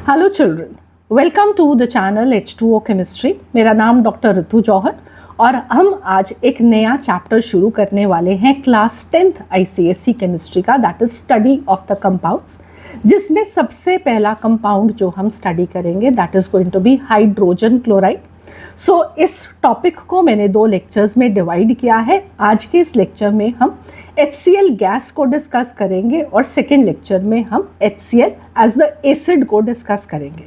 Hello children, welcome to the channel H2O chemistry. मेरा नाम doctor ऋतु जौहर और हम आज एक नया चैप्टर शुरू करने वाले हैं क्लास 10th ICSE केमिस्ट्री का, that is study of the compounds, जिसमें सबसे पहला कंपाउंड जो हम स्टडी करेंगे that is going to be hydrogen chloride. So इस टॉपिक को मैंने 2 लेक्चर्स में डिवाइड किया है। आज के इस लेक्चर में हम HCl गैस को डिस्कस करेंगे और सेकेंड लेक्चर में हम HCl एज द एसिड को डिस्कस करेंगे।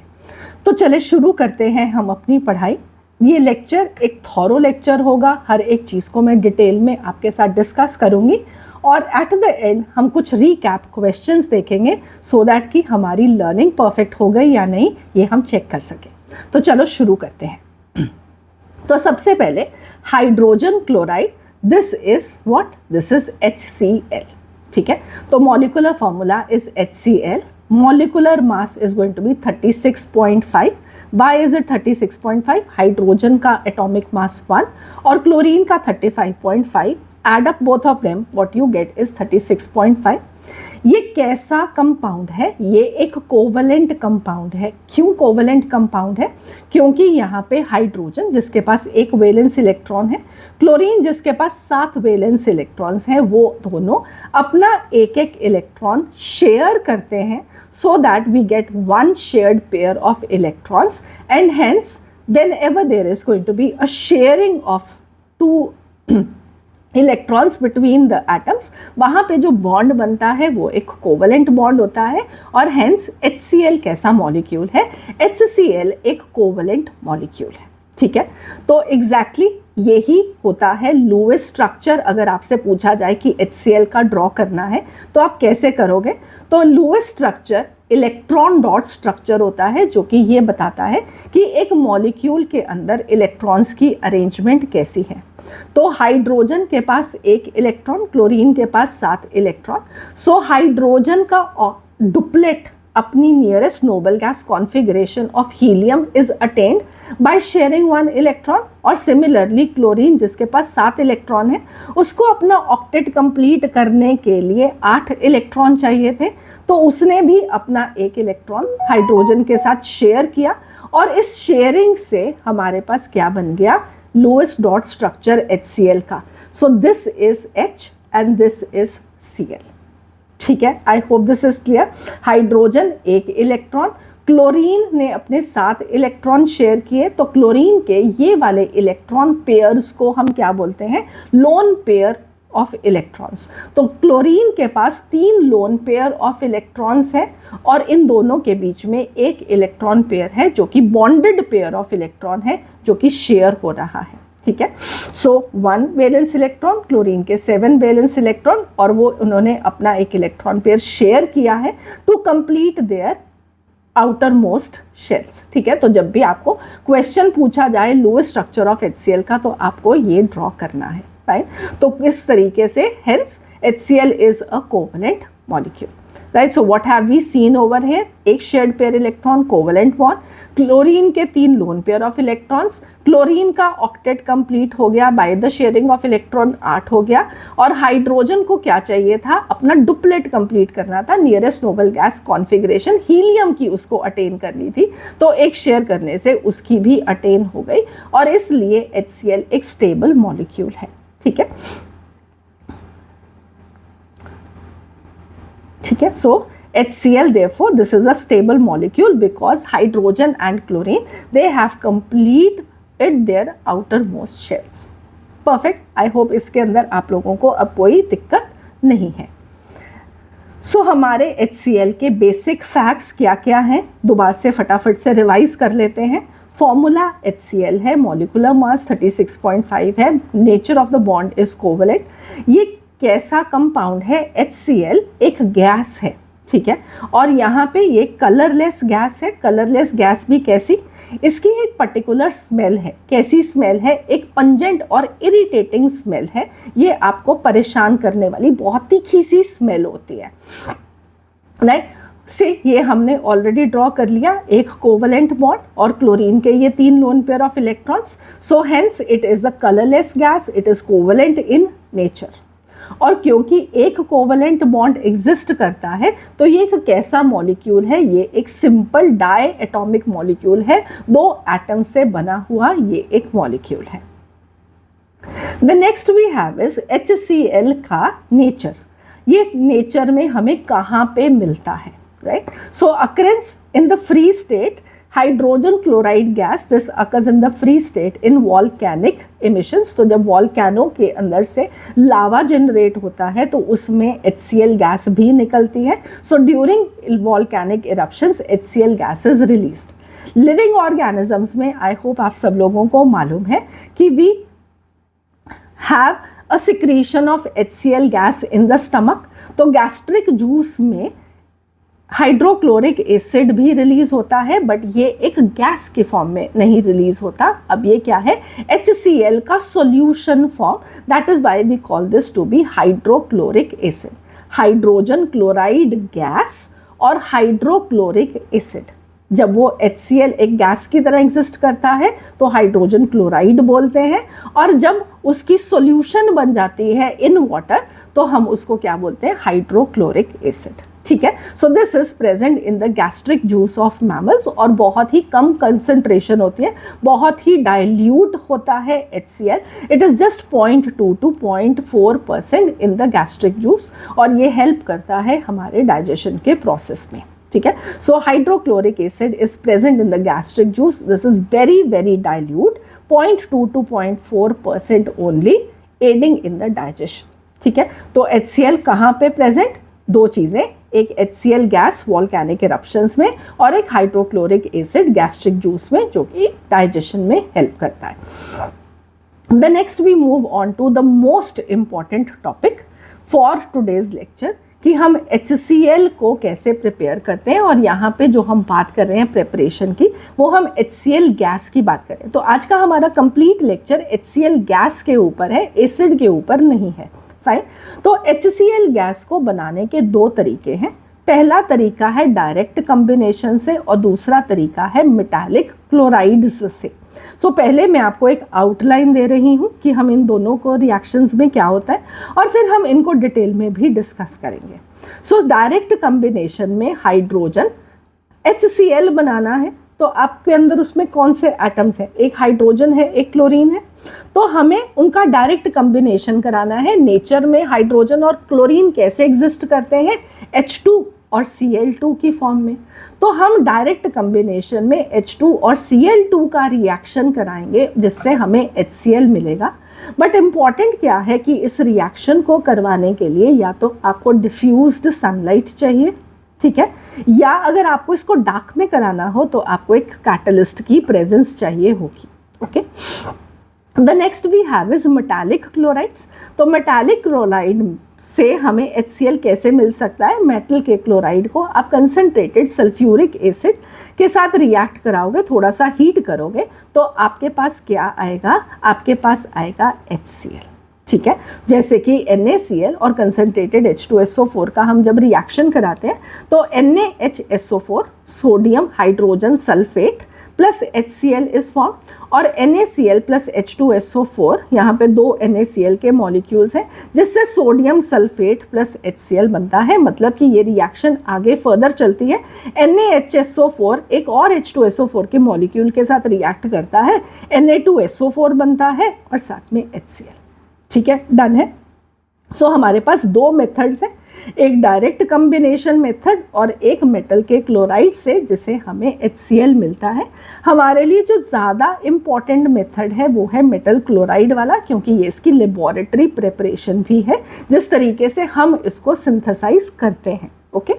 तो चले शुरू करते हैं हम अपनी पढ़ाई। ये लेक्चर एक थॉरो लेक्चर होगा, हर एक चीज़ को मैं डिटेल में आपके साथ डिस्कस करूँगी और एट द एंड हम कुछ रीकैप क्वेश्चंस देखेंगे सो दैट कि हमारी लर्निंग परफेक्ट हो गई या नहीं ये हम चेक कर सकें। तो चलो शुरू करते हैं। तो सबसे पहले hydrogen chloride, this is what, this is HCl। ठीक है, तो molecular formula is HCl, molecular mass is going to be 36.5। Why is it 36.5? Hydrogen का एटॉमिक मास 1 और क्लोरीन का 35.5। Add up both of them, what you get is 36.5। ये कैसा compound है? ये एक कोवलेंट कंपाउंड है। क्यों कोवलेंट कंपाउंड है? क्योंकि यहाँ पे हाइड्रोजन जिसके पास 1 वैलेंस इलेक्ट्रॉन है, क्लोरीन जिसके पास 7 वैलेंस इलेक्ट्रॉन्स हैं, वो दोनों अपना एक इलेक्ट्रॉन शेयर करते हैं so that we get 1 shared pair of electrons and hence whenever there is going to be a sharing of 2 electrons between the atoms, वहाँ पे जो बॉन्ड बनता है वो एक कोवलेंट बॉन्ड होता है और हेंस HCl कैसा मॉलिक्यूल है? HCl एक कोवलेंट मॉलिक्यूल है। ठीक है, तो एग्जैक्टली यही होता है लुईस स्ट्रक्चर। अगर आपसे पूछा जाए कि HCl का ड्रॉ करना है तो आप कैसे करोगे? तो Lewis structure electron dot structure होता है जो कि ये बताता है कि एक मॉलिक्यूल के अंदर इलेक्ट्रॉन्स की अरेंजमेंट कैसी है। तो हाइड्रोजन के पास 1 इलेक्ट्रॉन, क्लोरीन के पास 7 इलेक्ट्रॉन। सो हाइड्रोजन का डुप्लेट अपनी nearest noble gas configuration of helium is attend by sharing 1 electron और सिमिलरली क्लोरीन जिसके पास 7 इलेक्ट्रॉन है उसको अपना ऑक्टेट कंप्लीट करने के लिए 8 इलेक्ट्रॉन चाहिए थे, तो उसने भी अपना 1 इलेक्ट्रॉन हाइड्रोजन के साथ शेयर किया और इस शेयरिंग से हमारे पास क्या बन गया? लोएस्ट डॉट स्ट्रक्चर HCl का। सो this is H and this is Cl। ठीक है, I hope this is clear. Hydrogen 1 electron, chlorine ने अपने 7 इलेक्ट्रॉन शेयर किए, तो क्लोरीन के ये वाले इलेक्ट्रॉन पेयर्स को हम क्या बोलते हैं? Loan pair of electrons. तो क्लोरीन के पास 3 लोन पेयर ऑफ इलेक्ट्रॉन्स है और इन दोनों के बीच में 1 इलेक्ट्रॉन पेयर है जो कि बॉन्डेड पेयर ऑफ इलेक्ट्रॉन है जो कि शेयर हो रहा है। ठीक है, सो 1 वैलेंस इलेक्ट्रॉन, क्लोरीन के 7 वैलेंस इलेक्ट्रॉन और वो उन्होंने अपना 1 इलेक्ट्रॉन पेयर शेयर किया है to complete their outermost shells. ठीक है, तो जब भी आपको क्वेश्चन पूछा जाए लुईस स्ट्रक्चर ऑफ HCl का तो आपको ये ड्रॉ करना है। राइट, तो इस तरीके से hence HCl is a covalent molecule. Right, so what have we seen over here? 1 shared pair electron, covalent bond, chlorine के 3 lone pair of electrons, chlorine का ऑक्टेट कंप्लीट हो गया by the sharing of electron 8 हो गया और hydrogen को क्या चाहिए था? अपना डुप्लेट कंप्लीट करना था, nearest noble gas configuration helium की उसको अटेन करनी थी, तो 1 शेयर करने से उसकी भी अटेन हो गई और इसलिए HCl एक स्टेबल मॉलिक्यूल है। ठीक है, ठीक है, सो HCl therefore this is a stable molecule because hydrogen and chlorine they have completed their outermost shells. Perfect. I hope इसके अंदर आप लोगों को अब कोई दिक्कत नहीं है। सो हमारे HCl के बेसिक फैक्ट्स क्या क्या हैं दोबारा से फटाफट से रिवाइज कर लेते हैं। फॉर्मूला HCl है, मॉलिक्यूलर मास 36.5 है, nature of the bond is covalent. ये कैसा कंपाउंड है? HCl एक गैस है। ठीक है, और यहाँ पे ये कलरलेस गैस है। कलरलेस गैस भी कैसी? इसकी एक पर्टिकुलर स्मेल है। कैसी स्मेल है? एक पंजेंट और इरिटेटिंग स्मेल है। ये आपको परेशान करने वाली बहुत तीखी सी स्मेल होती है। राइट, से ये हमने ऑलरेडी ड्रॉ कर लिया, एक कोवलेंट बॉन्ड और क्लोरीन के ये 3 lone pair of electrons. So hence it is a colourless gas, it is covalent in nature. और क्योंकि एक कोवलेंट बॉन्ड एग्जिस्ट करता है तो ये एक कैसा मॉलिक्यूल है, ये एक सिंपल डाई एटॉमिक मॉलिक्यूल है, 2 एटम से बना हुआ ये एक मॉलिक्यूल है। The next we have is HCl का नेचर। ये नेचर में हमें कहाँ पे मिलता है, right? So occurrence in the free state, hydrogen chloride gas, this occurs in the free state in volcanic emissions. तो जब वॉल्केनो के अंदर से लावा जनरेट होता है तो उसमें HCl गैस भी निकलती है। So during volcanic eruptions HCl gas is released. Living organisms में आई होप आप सब लोगों को मालूम है कि we have a secretion of HCl gas in the stomach. तो गैस्ट्रिक जूस में हाइड्रोक्लोरिक एसिड भी रिलीज होता है, बट ये एक गैस के फॉर्म में नहीं रिलीज होता। अब ये क्या है, HCl का solution form, that is why we call this to be hydrochloric acid. Hydrogen chloride gas और हाइड्रोक्लोरिक एसिड, जब वो HCl एक गैस की तरह एग्जिस्ट करता है तो हाइड्रोजन क्लोराइड बोलते हैं, और जब उसकी सॉल्यूशन बन जाती है इन वाटर तो हम उसको क्या बोलते हैं, हाइड्रोक्लोरिक एसिड। ठीक है, so this is present in the gastric juice of mammals और बहुत ही कम कंसंट्रेशन होती है, बहुत ही डाइल्यूट होता है HCl। It is just 0.2 to 0.4% in the gastric juice, और ये हेल्प करता है हमारे डाइजेशन के प्रोसेस में। ठीक है, so hydrochloric acid is present in the gastric juice. This is very very dilute, 0.2 to 0.4% only, aiding in the digestion. ठीक है, तो HCl कहाँ पे प्रेजेंट, 2 चीज़ें, एक HCl गैस वॉल्केनिक इरप्शंस में और एक हाइड्रोक्लोरिक एसिड गैस्ट्रिक जूस में, जो कि डाइजेशन में हेल्प करता है। The next we move on to the most important topic for today's lecture, कि हम HCl को कैसे प्रिपेयर करते हैं। और यहाँ पे जो हम बात कर रहे हैं प्रिपरेशन की, वो हम HCl गैस की बात करें। तो आज का हमारा कंप्लीट लेक्चर HCl गैस के ऊपर है, एसिड के ऊपर नहीं है। फाइन, तो HCl गैस को बनाने के 2 तरीके हैं। पहला तरीका है डायरेक्ट कॉम्बिनेशन से और दूसरा तरीका है मेटालिक क्लोराइड्स से। सो पहले मैं आपको एक आउटलाइन दे रही हूँ कि हम इन दोनों को रिएक्शंस में क्या होता है, और फिर हम इनको डिटेल में भी डिस्कस करेंगे। सो डायरेक्ट कॉम्बिनेशन में हाइड्रोजन HCl बनाना है, तो आपके अंदर उसमें कौन से एटम्स हैं, एक हाइड्रोजन है, एक क्लोरीन है, तो हमें उनका डायरेक्ट कॉम्बिनेशन कराना है। नेचर में हाइड्रोजन और क्लोरीन कैसे एग्जिस्ट करते हैं, H2 और Cl2 की फॉर्म में। तो हम डायरेक्ट कॉम्बिनेशन में H2 और Cl2 का रिएक्शन कराएंगे, जिससे हमें HCl मिलेगा। बट इम्पॉर्टेंट क्या है कि इस रिएक्शन को करवाने के लिए या तो आपको डिफ्यूज्ड सनलाइट चाहिए, ठीक है, या अगर आपको इसको डार्क में कराना हो तो आपको एक कैटलिस्ट की प्रेजेंस चाहिए होगी। Okay, the next we have is metallic chlorides. तो मेटालिक क्लोराइड से हमें HCl कैसे मिल सकता है, मेटल के क्लोराइड को आप कंसनट्रेटेड सल्फ्यूरिक एसिड के साथ रिएक्ट कराओगे, थोड़ा सा हीट करोगे, तो आपके पास क्या आएगा, आपके पास आएगा HCl। ठीक है, जैसे कि NaCl और कंसनट्रेटेड H2SO4 का हम जब रिएक्शन कराते हैं तो NaHSO4 sodium hydrogen sulphate plus HCl is form, और NaCl प्लस H2SO4, यहाँ पे 2 NaCl के मॉलिक्यूल्स हैं, जिससे सोडियम सल्फेट प्लस HCl बनता है। मतलब कि ये रिएक्शन आगे फर्दर चलती है, NaHSO4 एक और H2SO4 के मॉलिक्यूल के साथ रिएक्ट करता है, Na2SO4 बनता है और साथ में HCl। ठीक है, डन है। सो हमारे पास 2 मेथड्स हैं, एक डायरेक्ट कॉम्बिनेशन मेथड और एक मेटल के क्लोराइड से, जिसे हमें HCl मिलता है। हमारे लिए जो ज़्यादा इम्पॉर्टेंट मेथड है वो है मेटल क्लोराइड वाला, क्योंकि ये इसकी लेबोरेटरी प्रिपरेशन भी है, जिस तरीके से हम इसको सिंथेसाइज करते हैं। Okay,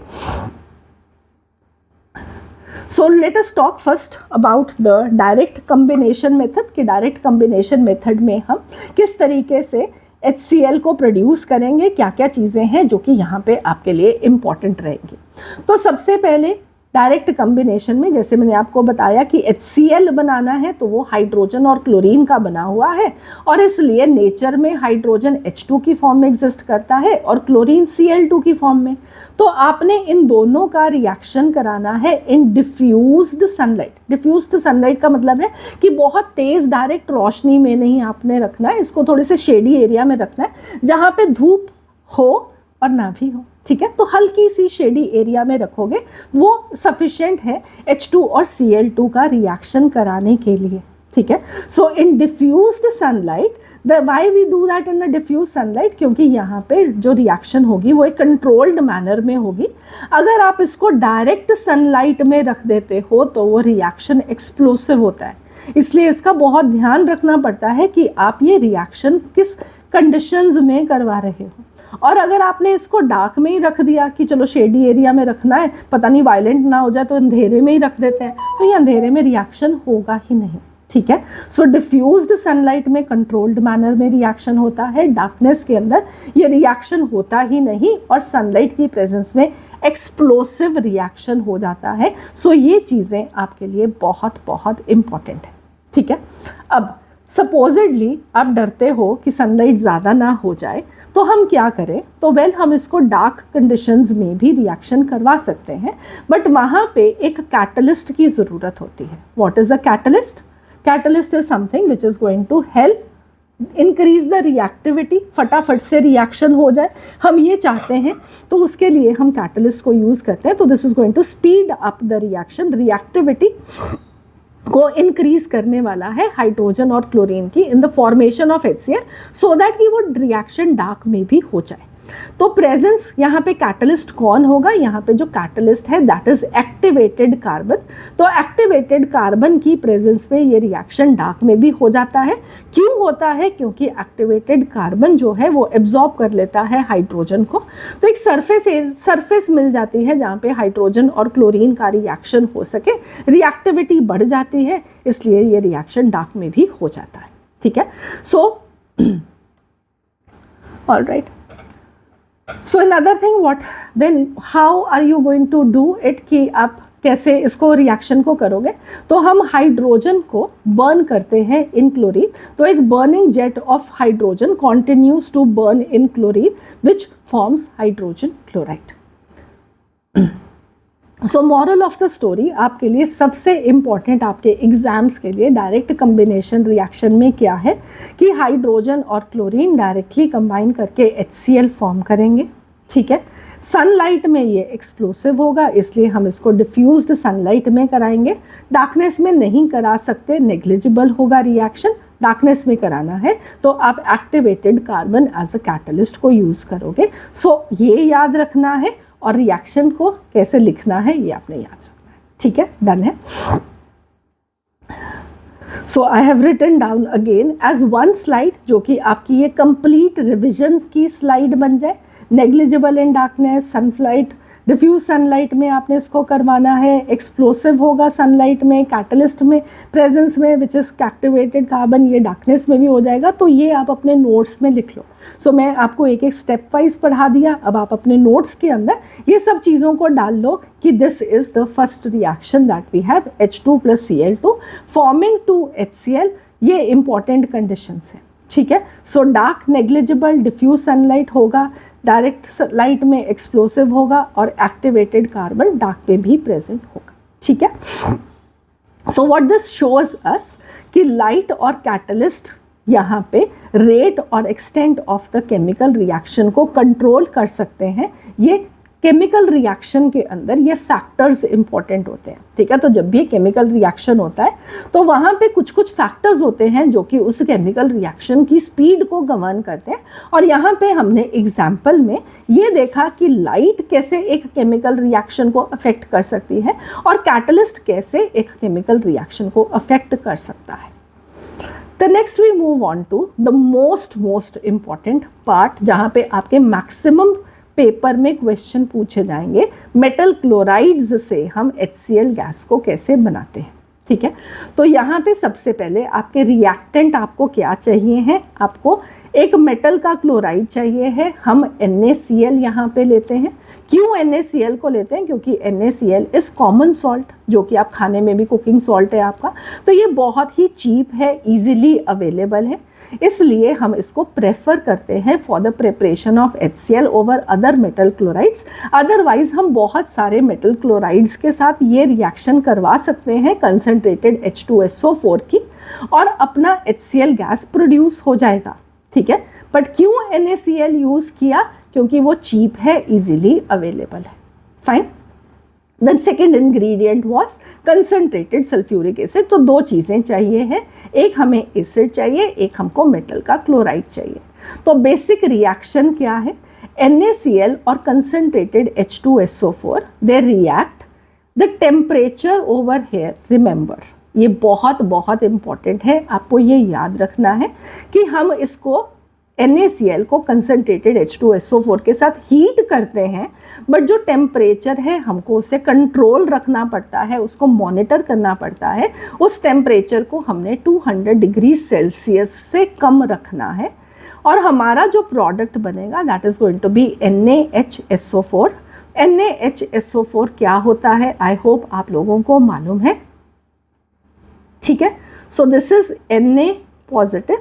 so let us talk first about the direct combination method, कि डायरेक्ट कॉम्बिनेशन मेथड में हम किस तरीके से HCl को प्रोड्यूस करेंगे, क्या क्या चीज़ें हैं जो कि यहाँ पे आपके लिए इम्पॉर्टेंट रहेंगी। तो सबसे पहले डायरेक्ट कॉम्बिनेशन में, जैसे मैंने आपको बताया कि HCl बनाना है तो वो हाइड्रोजन और क्लोरीन का बना हुआ है, और इसलिए नेचर में हाइड्रोजन H2 की फॉर्म में एग्जिस्ट करता है और क्लोरीन Cl2 की फॉर्म में। तो आपने इन दोनों का रिएक्शन कराना है इन डिफ्यूज्ड सनलाइट। डिफ्यूज्ड सनलाइट का मतलब है कि बहुत तेज़ डायरेक्ट रोशनी में नहीं आपने रखना है, इसको थोड़े से शेडी एरिया में रखना है, जहाँ पे धूप हो और ना भी हो, ठीक है। तो हल्की सी शेडी एरिया में रखोगे, वो सफिशिएंट है H2 और Cl2 का रिएक्शन कराने के लिए, ठीक है। So in diffused sunlight, why we do that in a diffuse sunlight, क्योंकि यहाँ पे जो रिएक्शन होगी वो एक कंट्रोल्ड मैनर में होगी। अगर आप इसको डायरेक्ट सनलाइट में रख देते हो तो वो रिएक्शन एक्सप्लोसिव होता है, इसलिए इसका बहुत ध्यान रखना पड़ता है कि आप ये रिएक्शन किस कंडीशंस में करवा रहे हो। और अगर आपने इसको डार्क में ही रख दिया कि चलो शेडी एरिया में रखना है, पता नहीं वायलेंट ना हो जाए, तो अंधेरे में ही रख देते हैं, तो ये अंधेरे में रिएक्शन होगा ही नहीं, ठीक है। सो डिफ्यूज्ड सनलाइट में कंट्रोल्ड मैनर में रिएक्शन होता है, डार्कनेस के अंदर ये रिएक्शन होता ही नहीं, और सनलाइट की प्रेजेंस में एक्सप्लोसिव रिएक्शन हो जाता है। सो ये चीज़ें आपके लिए बहुत बहुत इम्पॉर्टेंट है, ठीक है। अब सपोजिडली आप डरते हो कि सनलाइट ज़्यादा ना हो जाए, तो हम क्या करें, तो वेल हम इसको डार्क कंडीशंस में भी रिएक्शन करवा सकते हैं, बट वहाँ पे एक कैटलिस्ट की ज़रूरत होती है। What is a catalyst? Catalyst is something which is going to help increase the reactivity, फटाफट से रिएक्शन हो जाए, हम ये चाहते हैं, तो उसके लिए हम कैटलिस्ट को यूज़ करते हैं। तो this is going to speed up the reaction, reactivity को इंक्रीज करने वाला है हाइड्रोजन और क्लोरीन की in the formation of HCl, so that कि वो रिएक्शन डार्क में भी हो जाए। तो प्रेजेंस यहाँ पे कैटलिस्ट कौन होगा? यहाँ पे जो कैटलिस्ट है दैट इज एक्टिवेटेड कार्बन। तो एक्टिवेटेड कार्बन की प्रेजेंस में ये रिएक्शन डार्क में भी हो जाता है। क्यों होता है? क्योंकि एक्टिवेटेड कार्बन जो है वो एब्जॉर्ब कर लेता है हाइड्रोजन को, तो एक सरफेस मिल जाती है जहाँ पे हाइड्रोजन और क्लोरीन का रिएक्शन हो सके, रिएक्टिविटी बढ़ जाती है, इसलिए ये रिएक्शन डार्क में भी हो जाता है, ठीक है। So all right, so another thing, how are you going to do it, कि आप कैसे इसको रिएक्शन को करोगे? तो हम हाइड्रोजन को बर्न करते हैं इन क्लोरीन, तो एक burning jet of hydrogen continues to burn in chlorine which forms hydrogen chloride. So moral of the story आपके लिए सबसे इम्पॉर्टेंट, आपके एग्जाम्स के लिए डायरेक्ट कम्बिनेशन रिएक्शन में क्या है कि हाइड्रोजन और क्लोरीन डायरेक्टली कंबाइन करके HCl फॉर्म करेंगे, ठीक है। सनलाइट में ये एक्सप्लोसिव होगा, इसलिए हम इसको डिफ्यूज्ड सनलाइट में कराएंगे। डार्कनेस में नहीं करा सकते, नेग्लिजिबल होगा रिएक्शन। डार्कनेस में कराना है तो आप activated carbon as a catalyst को यूज़ करोगे। सो ये याद रखना है, और रिएक्शन को कैसे लिखना है ये आपने याद रखना है, ठीक है। डन है। So I have written down again as one slide, जो कि आपकी ये कंप्लीट रिविजन्स की स्लाइड बन जाए। Negligible in darkness, sunlight, diffuse sunlight में आपने इसको करवाना है, एक्सप्लोसिव होगा सनलाइट में, कैटलिस्ट में प्रेजेंस में विच इज़ एक्टिवेटेड कार्बन, ये डार्कनेस में भी हो जाएगा। तो ये आप अपने नोट्स में लिख लो। सो मैं आपको एक एक स्टेप वाइज पढ़ा दिया, अब आप अपने नोट्स के अंदर ये सब चीज़ों को डाल लो कि this is the first reaction that we have, H2 + Cl2 forming two HCl। ये इंपॉर्टेंट कंडीशंस है, ठीक है। So dark negligible diffuse sunlight होगा, डायरेक्ट लाइट में एक्सप्लोसिव होगा, और एक्टिवेटेड कार्बन डार्क पे भी प्रेजेंट होगा, ठीक है। So what this shows us कि लाइट और कैटलिस्ट यहाँ पे रेट और extent of the chemical reaction को कंट्रोल कर सकते हैं। ये केमिकल रिएक्शन के अंदर ये फैक्टर्स इंपॉर्टेंट होते हैं, ठीक है। तो जब भी केमिकल रिएक्शन होता है तो वहाँ पे कुछ कुछ फैक्टर्स होते हैं जो कि उस केमिकल रिएक्शन की स्पीड को गवर्न करते हैं। और यहाँ पे हमने एग्जाम्पल में ये देखा कि लाइट कैसे एक केमिकल रिएक्शन को अफेक्ट कर सकती है, और कैटलिस्ट कैसे एक केमिकल रिएक्शन को अफेक्ट कर सकता है। The next we move on to the most important part, जहाँ पे आपके मैक्सिमम पेपर में क्वेश्चन पूछे जाएंगे, मेटल क्लोराइड्स से हम HCl गैस को कैसे बनाते हैं, ठीक है। तो यहाँ पे सबसे पहले आपके रिएक्टेंट आपको क्या चाहिए हैं? आपको एक मेटल का क्लोराइड चाहिए है, हम NaCl यहाँ पे लेते हैं। क्यों NaCl को लेते हैं? क्योंकि NaCl इज़ कॉमन सॉल्ट, जो कि आप खाने में भी कुकिंग सॉल्ट है आपका, तो ये बहुत ही चीप है, इजीली अवेलेबल है, इसलिए हम इसको प्रेफर करते हैं for the preparation of HCl over other metal chlorides. Otherwise हम बहुत सारे मेटल क्लोराइड्स के साथ ये रिएक्शन करवा सकते हैं कंसनट्रेटेड H2SO4 की, और अपना HCl गैस प्रोड्यूस हो जाएगा, ठीक है। बट क्यों NaCl यूज़ किया? क्योंकि वो चीप है, इजीली अवेलेबल है। Fine. Then second ingredient was concentrated sulphuric acid. तो दो चीज़ें चाहिए हैं, एक हमें एसिड चाहिए, एक हमको मेटल का क्लोराइड चाहिए। तो बेसिक रिएक्शन क्या है, NaCl और concentrated H2SO4 they react, the temperature over here, remember ये बहुत बहुत इम्पॉर्टेंट है, आपको ये याद रखना है कि हम इसको NaCl को कंसनट्रेटेड H2SO4 के साथ हीट करते हैं, बट जो टेम्परेचर है हमको उसे कंट्रोल रखना पड़ता है, उसको मॉनिटर करना पड़ता है। उस टेम्परेचर को हमने 200 डिग्री सेल्सियस से कम रखना है और हमारा जो प्रोडक्ट बनेगा that is going to be NaHSO4। NaHSO4 क्या होता है, आई होप आप लोगों को मालूम है। ठीक है, so this is Na positive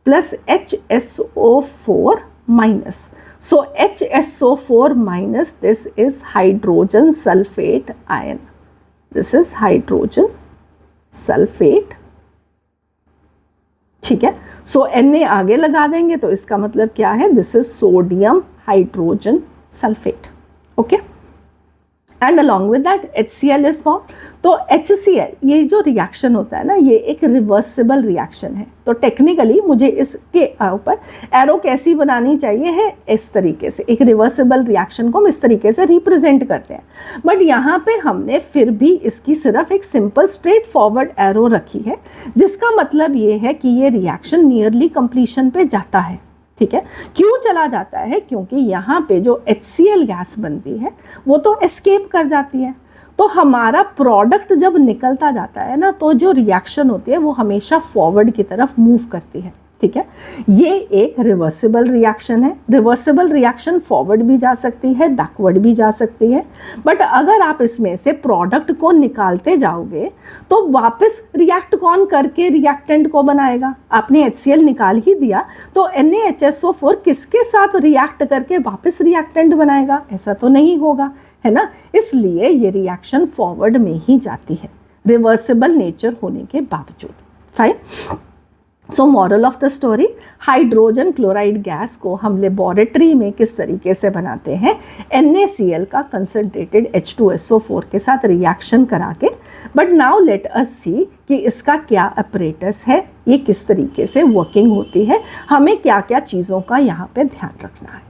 plus HSO4 minus. So HSO4 minus, this is hydrogen sulphate ion, this is hydrogen sulphate. ठीक है, सो Na आगे लगा देंगे तो इसका मतलब क्या है, this is sodium hydrogen sulphate. Okay, and along with that HCl is form. तो HCl ये जो रिएक्शन होता है ना, ये एक रिवर्सिबल रिएक्शन है। तो टेक्निकली मुझे इसके ऊपर एरो कैसी बनानी चाहिए है, इस तरीके से। एक रिवर्सिबल रिएक्शन को हम इस तरीके से रिप्रेजेंट करते हैं, बट यहाँ पे हमने फिर भी इसकी सिर्फ एक सिंपल स्ट्रेट फॉरवर्ड एरो रखी है, जिसका मतलब ये है कि ये रिएक्शन नियरली कंप्लीशन पे जाता है। ठीक है, क्यों चला जाता है, क्योंकि यहाँ पे जो HCl गैस बनती है वो तो एस्केप कर जाती है। तो हमारा प्रोडक्ट जब निकलता जाता है ना, तो जो रिएक्शन होती है वो हमेशा फॉरवर्ड की तरफ मूव करती है। ठीक है, ये एक रिवर्सिबल रिएक्शन है। रिवर्सिबल रिएक्शन फॉरवर्ड भी जा सकती है, बैकवर्ड भी जा सकती है, बट अगर आप इसमें से प्रोडक्ट को निकालते जाओगे तो वापस रिएक्ट कौन करके रिएक्टेंट को बनाएगा। आपने HCl निकाल ही दिया तो NaHSO4 किसके साथ रिएक्ट करके वापस रिएक्टेंट बनाएगा, ऐसा तो नहीं होगा, है ना। इसलिए ये रिएक्शन फॉरवर्ड में ही जाती है, रिवर्सिबल नेचर होने के बावजूद। Fine. So moral of the story, hydrogen chloride gas को हम लेबोरेटरी में किस तरीके से बनाते हैं, NaCl का कंसनट्रेटेड H2SO4 के साथ रिएक्शन करा के। बट नाउ लेट अस सी कि इसका क्या अपरेटस है, ये किस तरीके से वर्किंग होती है, हमें क्या क्या चीज़ों का यहाँ पे ध्यान रखना है।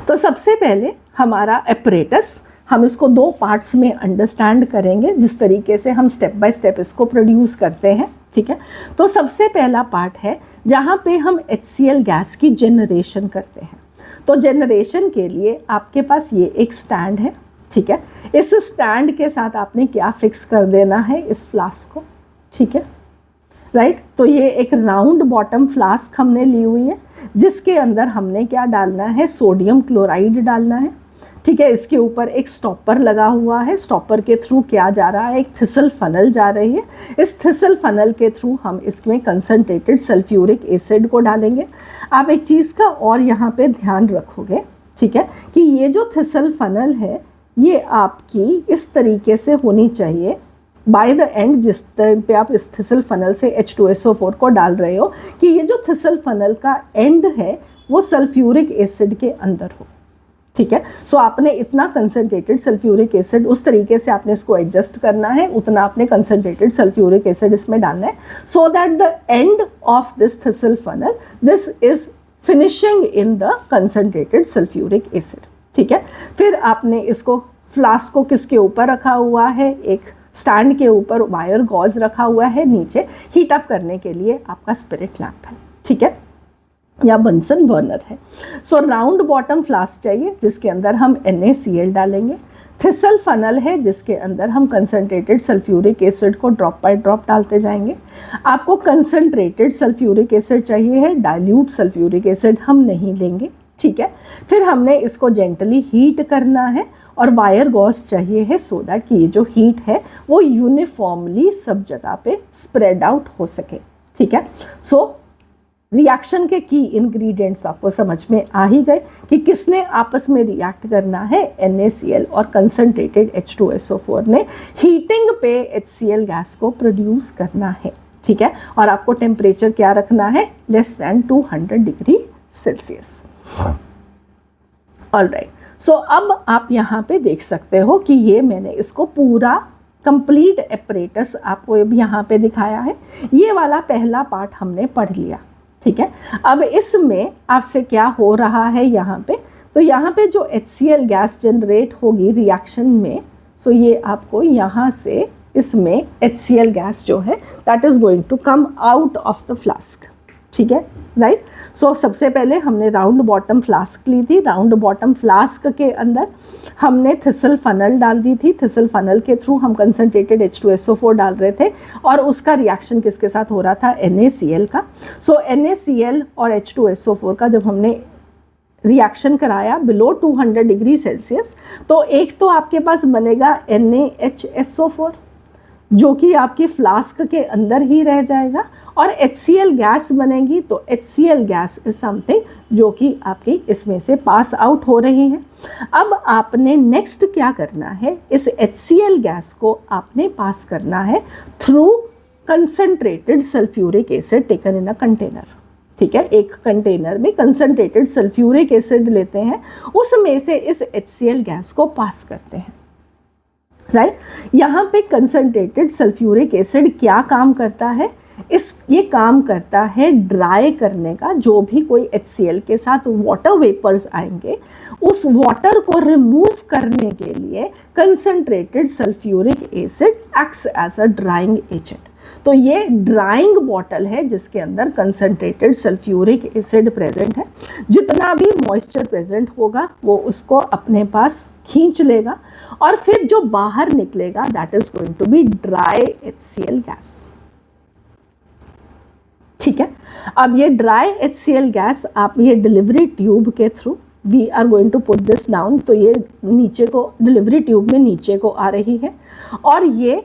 तो सबसे पहले हमारा अपरेटस, हम इसको दो पार्ट्स में अंडरस्टैंड करेंगे, जिस तरीके से हम स्टेप बाय स्टेप इसको प्रोड्यूस करते हैं। ठीक है, तो सबसे पहला पार्ट है जहाँ पे हम HCl गैस की जनरेशन करते हैं। तो जनरेशन के लिए आपके पास ये एक स्टैंड है। ठीक है, इस स्टैंड के साथ आपने क्या फिक्स कर देना है, इस फ्लास्क को। ठीक है, राइट। तो ये एक राउंड बॉटम फ्लास्क हमने ली हुई है, जिसके अंदर हमने क्या डालना है, सोडियम क्लोराइड डालना है। ठीक है, इसके ऊपर एक स्टॉपर लगा हुआ है, स्टॉपर के थ्रू क्या जा रहा है, एक थिसल फनल जा रही है। इस थिसल फनल के थ्रू हम इसमें कंसनट्रेटेड सल्फ्यूरिक एसिड को डालेंगे। आप एक चीज़ का और यहाँ पे ध्यान रखोगे, ठीक है, कि ये जो थिसल फनल है ये आपकी इस तरीके से होनी चाहिए बाय द एंड, जिस टाइम पे आप इस थिसल फनल से H2SO4 को डाल रहे हो, कि ये जो थिसल फनल का एंड है वो सल्फ्यूरिक एसिड के अंदर हो। ठीक है, सो आपने इतना कंसनट्रेटेड सल्फ्यूरिक एसिड, उस तरीके से आपने इसको एडजस्ट करना है, उतना आपने कंसनट्रेटेड सल्फ्यूरिक एसिड इसमें डालना है, so that the end of this thistle funnel, this is finishing in the concentrated sulphuric acid. ठीक है, फिर आपने इसको फ्लास्क को किसके ऊपर रखा हुआ है, एक स्टैंड के ऊपर वायर गॉज रखा हुआ है, नीचे हीट अप करने के लिए आपका स्पिरिट लैंप है। ठीक है, या बंसन बर्नर है। सो राउंड बॉटम फ्लास्क चाहिए जिसके अंदर हम NaCl डालेंगे। थिसल फनल है जिसके अंदर हम कंसनट्रेटेड सल्फ्यूरिक एसिड को ड्रॉप बाय ड्रॉप डालते जाएंगे। आपको कंसनट्रेटेड सल्फ्यूरिक एसिड चाहिए है, डाइल्यूट सल्फ्यूरिक एसिड हम नहीं लेंगे। ठीक है, फिर हमने इसको जेंटली हीट करना है और वायर गॉस चाहिए है, सो दैट कि ये जो हीट है वो यूनिफॉर्मली सब जगह पे स्प्रेड आउट हो सके। ठीक है, सो रिएक्शन के की इंग्रेडिएंट्स आपको समझ में आ ही गए कि किसने आपस में रिएक्ट करना है, NaCl और कंसनट्रेटेड H2SO4 ने हीटिंग पे HCl गैस को प्रोड्यूस करना है। ठीक है, और आपको टेम्परेचर क्या रखना है, less than 200 degree Celsius. Alright, so अब आप यहाँ पे देख सकते हो कि ये मैंने इसको पूरा कंप्लीट एपरेटस आपको यहाँ पे दिखाया है। ये वाला पहला पार्ट हमने पढ़ लिया, ठीक है। अब इसमें आपसे क्या हो रहा है यहाँ पे, तो यहाँ पे जो HCl गैस जनरेट होगी रिएक्शन में, सो ये आपको यहाँ से इसमें HCl गैस जो है that is going to come out of the flask, ठीक है, राइट। सो सबसे पहले हमने राउंड बॉटम फ्लास्क ली थी। राउंड बॉटम फ्लास्क के अंदर हमने थिसल फनल डाल दी थी। थिसल फनल के थ्रू हम कंसनट्रेटेड H2SO4 डाल रहे थे और उसका रिएक्शन किसके साथ हो रहा था, NaCl का। सो NaCl और H2SO4 का जब हमने रिएक्शन कराया बिलो 200 डिग्री सेल्सियस, तो एक तो आपके पास बनेगा NaHSO4 जो कि आपकी फ्लास्क के अंदर ही रह जाएगा, और HCl गैस बनेगी। तो HCl गैस इज समथिंग जो कि आपकी इसमें से पास आउट हो रही है। अब आपने नेक्स्ट क्या करना है, इस HCl गैस को आपने पास करना है through concentrated sulphuric acid taken in a container, ठीक है। एक कंटेनर में कंसनट्रेटेड सल्फ्यूरिक एसिड लेते हैं, उसमें से इस HCl गैस को पास करते हैं, राइट। यहाँ पे कंसनट्रेटेड सल्फ्यूरिक एसिड क्या काम करता है, ये काम करता है ड्राई करने का। जो भी कोई HCl के साथ वाटर वेपर्स आएंगे उस वाटर को रिमूव करने के लिए concentrated sulphuric acid acts as a drying agent. तो ये ड्राइंग बॉटल है जिसके अंदर कंसनट्रेटेड सल्फ्यूरिक एसिड प्रेजेंट है। जितना भी मॉइस्चर प्रेजेंट होगा वो उसको अपने पास खींच लेगा और फिर जो बाहर निकलेगा that is going to be dry HCl gas, ठीक है। अब ये ड्राई HCl गैस आप ये डिलीवरी ट्यूब के through, we are going to put this down, तो ये नीचे को डिलीवरी ट्यूब में नीचे को आ रही है और ये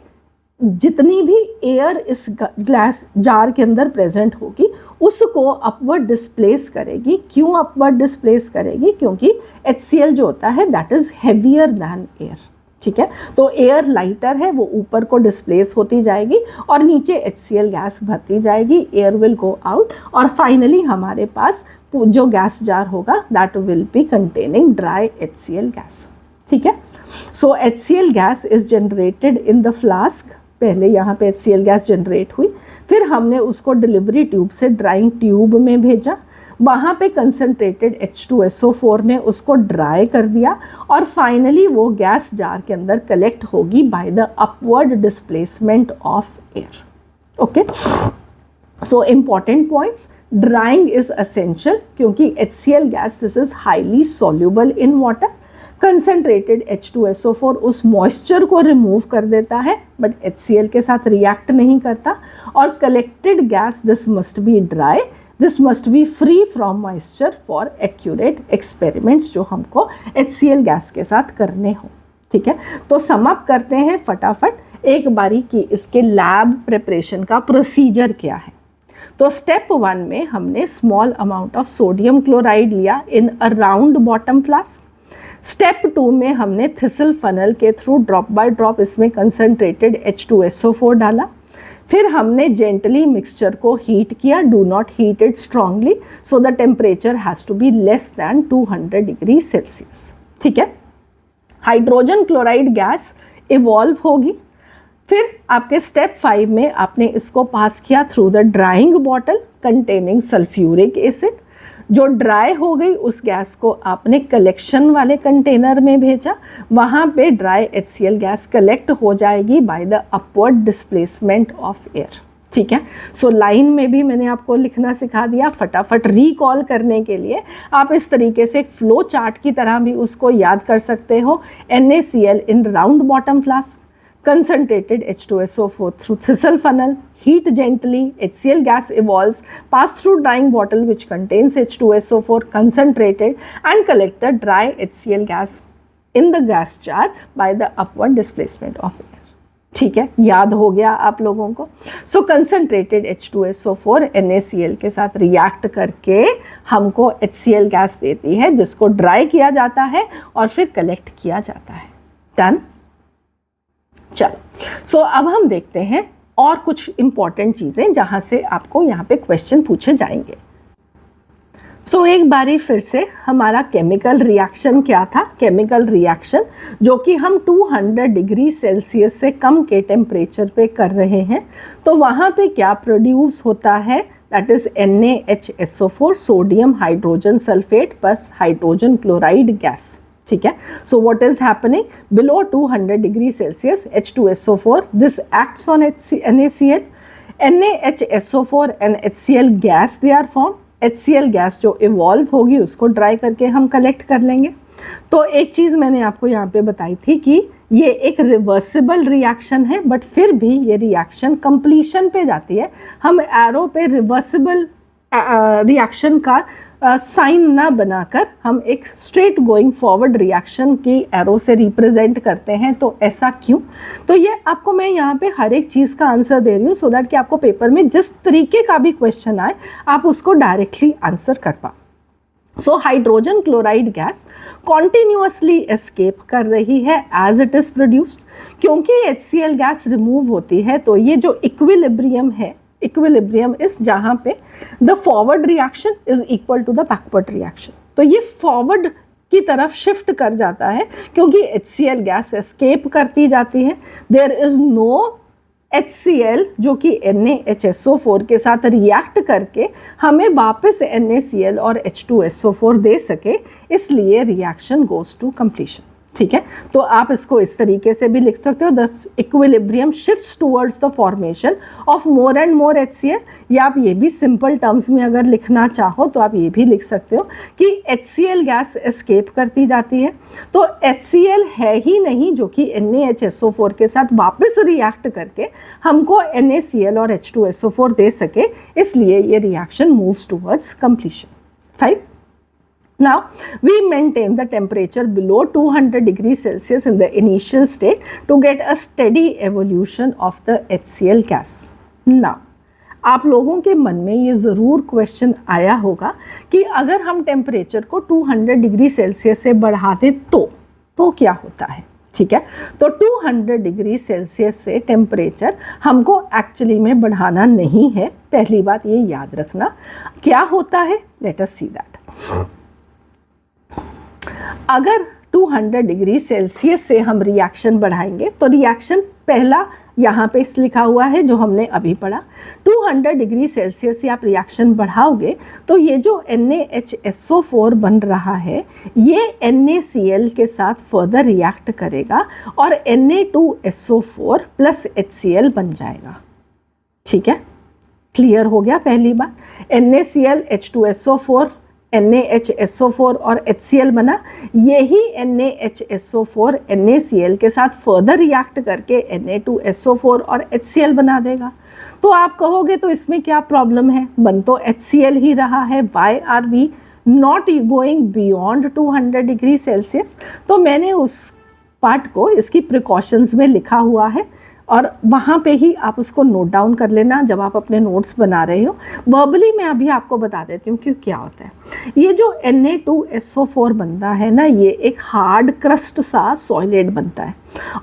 जितनी भी एयर इस ग्लास जार के अंदर प्रेजेंट होगी उसको अपवर्ड डिस्प्लेस करेगी। क्यों अपवर्ड डिस्प्लेस करेगी, क्योंकि HCl जो होता है that is heavier than air, ठीक है। तो एयर लाइटर है, वो ऊपर को डिस्प्लेस होती जाएगी और नीचे HCl गैस भरती जाएगी, एयर विल गो आउट और फाइनली हमारे पास जो गैस जार होगा that will be containing dry HCl gas, ठीक है। सो HCl gas is generated in the flask. पहले यहाँ पे HCl गैस जनरेट हुई, फिर हमने उसको डिलीवरी ट्यूब से ड्राइंग ट्यूब में भेजा, वहाँ पे कंसनट्रेटेड H2SO4 ने उसको ड्राई कर दिया और फाइनली वो गैस जार के अंदर कलेक्ट होगी bye the upward displacement of air, okay. So important points, drawing is essential क्योंकि HCl gas this is highly soluble in water. Concentrated H2SO4 उस मॉइस्चर को रिमूव कर देता है बट HCl के साथ रिएक्ट नहीं करता, और collected gas this must be dry, this must be free from moisture for accurate experiments जो हमको HCl गैस के साथ करने हो, ठीक है। तो सम अप करते हैं फटाफट एक बारी कि इसके लैब प्रिपरेशन का प्रोसीजर क्या है। तो स्टेप 1 में हमने small amount of sodium chloride लिया in a round bottom flask. Step 2 में हमने थिसल फनल के थ्रू ड्रॉप बाय ड्रॉप इसमें कंसनट्रेटेड H2SO4 डाला। फिर हमने जेंटली मिक्सचर को हीट किया, do not heat it strongly so the temperature has to be less than 200 degree Celsius, ठीक है। हाइड्रोजन क्लोराइड गैस इवॉल्व होगी। फिर आपके स्टेप 5 में आपने इसको पास किया through the drawing bottle containing sulphuric acid. जो ड्राई हो गई उस गैस को आपने कलेक्शन वाले कंटेनर में भेजा, वहाँ पे ड्राई HCl गैस कलेक्ट हो जाएगी bye the upward displacement of air, ठीक है। सो लाइन में भी मैंने आपको लिखना सिखा दिया, फटाफट रिकॉल करने के लिए आप इस तरीके से फ्लो चार्ट की तरह भी उसको याद कर सकते हो। NaCl in round bottom flask, concentrated H2SO4 through thistle funnel, heat gently, HCl gas evolves, pass through drying bottle which contains H2SO4 concentrated and collect the dry HCl gas in the gas jar by the upward displacement of air, ठीक है। याद हो गया आप लोगों को। सो concentrated H2SO4 NaCl के साथ रिएक्ट करके हमको HCl गैस देती है जिसको ड्राई किया जाता है और फिर कलेक्ट किया जाता है। डन। चलो, सो अब हम देखते हैं और कुछ इंपॉर्टेंट चीज़ें जहाँ से आपको यहाँ पे क्वेश्चन पूछे जाएंगे। सो एक बारी फिर से हमारा केमिकल रिएक्शन क्या था? केमिकल रिएक्शन जो कि हम 200 डिग्री सेल्सियस से कम के टेम्परेचर पे कर रहे हैं, तो वहाँ पे क्या प्रोड्यूस होता है? That is NaHSO4, sodium hydrogen sulphate plus hydrogen chloride gas. ठीक है, so what is happening below 200 degree Celsius? H2SO4, this acts on NaCl, NaHSO4 and HCl gas they are form. HCl gas जो evolve होगी उसको dry करके हम collect कर लेंगे। तो एक चीज़ मैंने आपको यहाँ पे बताई थी कि ये एक रिवर्सिबल रिएक्शन है, बट फिर भी ये रिएक्शन कंप्लीशन पे जाती है। हम एरो पे रिवर्सिबल रिएक्शन का साइन ना बनाकर हम एक स्ट्रेट गोइंग फॉरवर्ड रिएक्शन की एरो से रिप्रेजेंट करते हैं। तो ऐसा क्यों? तो ये आपको मैं यहाँ पे हर एक चीज़ का आंसर दे रही हूँ सो दैट कि आपको पेपर में जिस तरीके का भी क्वेश्चन आए आप उसको डायरेक्टली आंसर कर पाओ। So hydrogen chloride gas continuously escape कर रही है एज इट इज़ प्रोड्यूस्ड। क्योंकि HCl गैस रिमूव होती है तो ये जो इक्विलिब्रियम है, इक्विलिब्रियम इज जहाँ पे the forward reaction is equal to the backward reaction, तो ये फॉरवर्ड की तरफ शिफ्ट कर जाता है क्योंकि HCl गैस एस्केप करती जाती है। देयर इज नो HCl जो कि NaHSO4 के साथ रिएक्ट करके हमें वापस NaCl और H2SO4 दे सके, इसलिए रिएक्शन गोज टू कंप्लीशन। ठीक है, तो आप इसको इस तरीके से भी लिख सकते हो, the equilibrium shifts towards the formation of more and more HCl। या आप ये भी सिंपल टर्म्स में अगर लिखना चाहो तो आप ये भी लिख सकते हो कि HCl गैस एस्केप करती जाती है, तो HCl है ही नहीं जो कि NaHSO4 के साथ वापस रिएक्ट करके हमको NaCl और H2SO4 दे सके, इसलिए ये reaction moves towards completion. Fine. Now, we maintain the temperature below 200 degrees Celsius in the initial state to get a steady evolution of the HCl gas. Now, आप लोगों के मन में ये ज़रूर क्वेश्चन आया होगा कि अगर हम टेम्परेचर को 200 डिग्री सेल्सियस से बढ़ा दें तो क्या होता है? ठीक है, तो 200 डिग्री सेल्सियस से टेम्परेचर हमको एक्चुअली में बढ़ाना नहीं है। पहली बात ये याद रखना। क्या होता है? Let us see that. अगर 200 डिग्री सेल्सियस से हम रिएक्शन बढ़ाएंगे तो रिएक्शन पहला यहाँ पे इस लिखा हुआ है जो हमने अभी पढ़ा, 200 डिग्री सेल्सियस से आप रिएक्शन बढ़ाओगे तो ये जो NaHSO4 बन रहा है ये NaCl के साथ फर्दर रिएक्ट करेगा और Na2SO4 प्लस HCl बन जाएगा। ठीक है, क्लियर हो गया पहली बात। NaCl H2SO4 NaHSO4 और HCl बना, यही NaHSO4 NaCl के साथ फर्दर रिएक्ट करके Na2SO4 और HCl बना देगा। तो आप कहोगे तो इसमें क्या प्रॉब्लम है? बन तो HCl ही रहा है, why are we not going beyond 200 degree Celsius? तो मैंने उस पार्ट को इसकी प्रिकॉशंस में लिखा हुआ है और वहाँ पे ही आप उसको नोट डाउन कर लेना जब आप अपने नोट्स बना रहे हो। वर्बली मैं अभी आपको बता देती हूँ कि क्या होता है। ये जो Na2SO4 बनता है ना, ये एक हार्ड क्रस्ट सा सॉलिड बनता है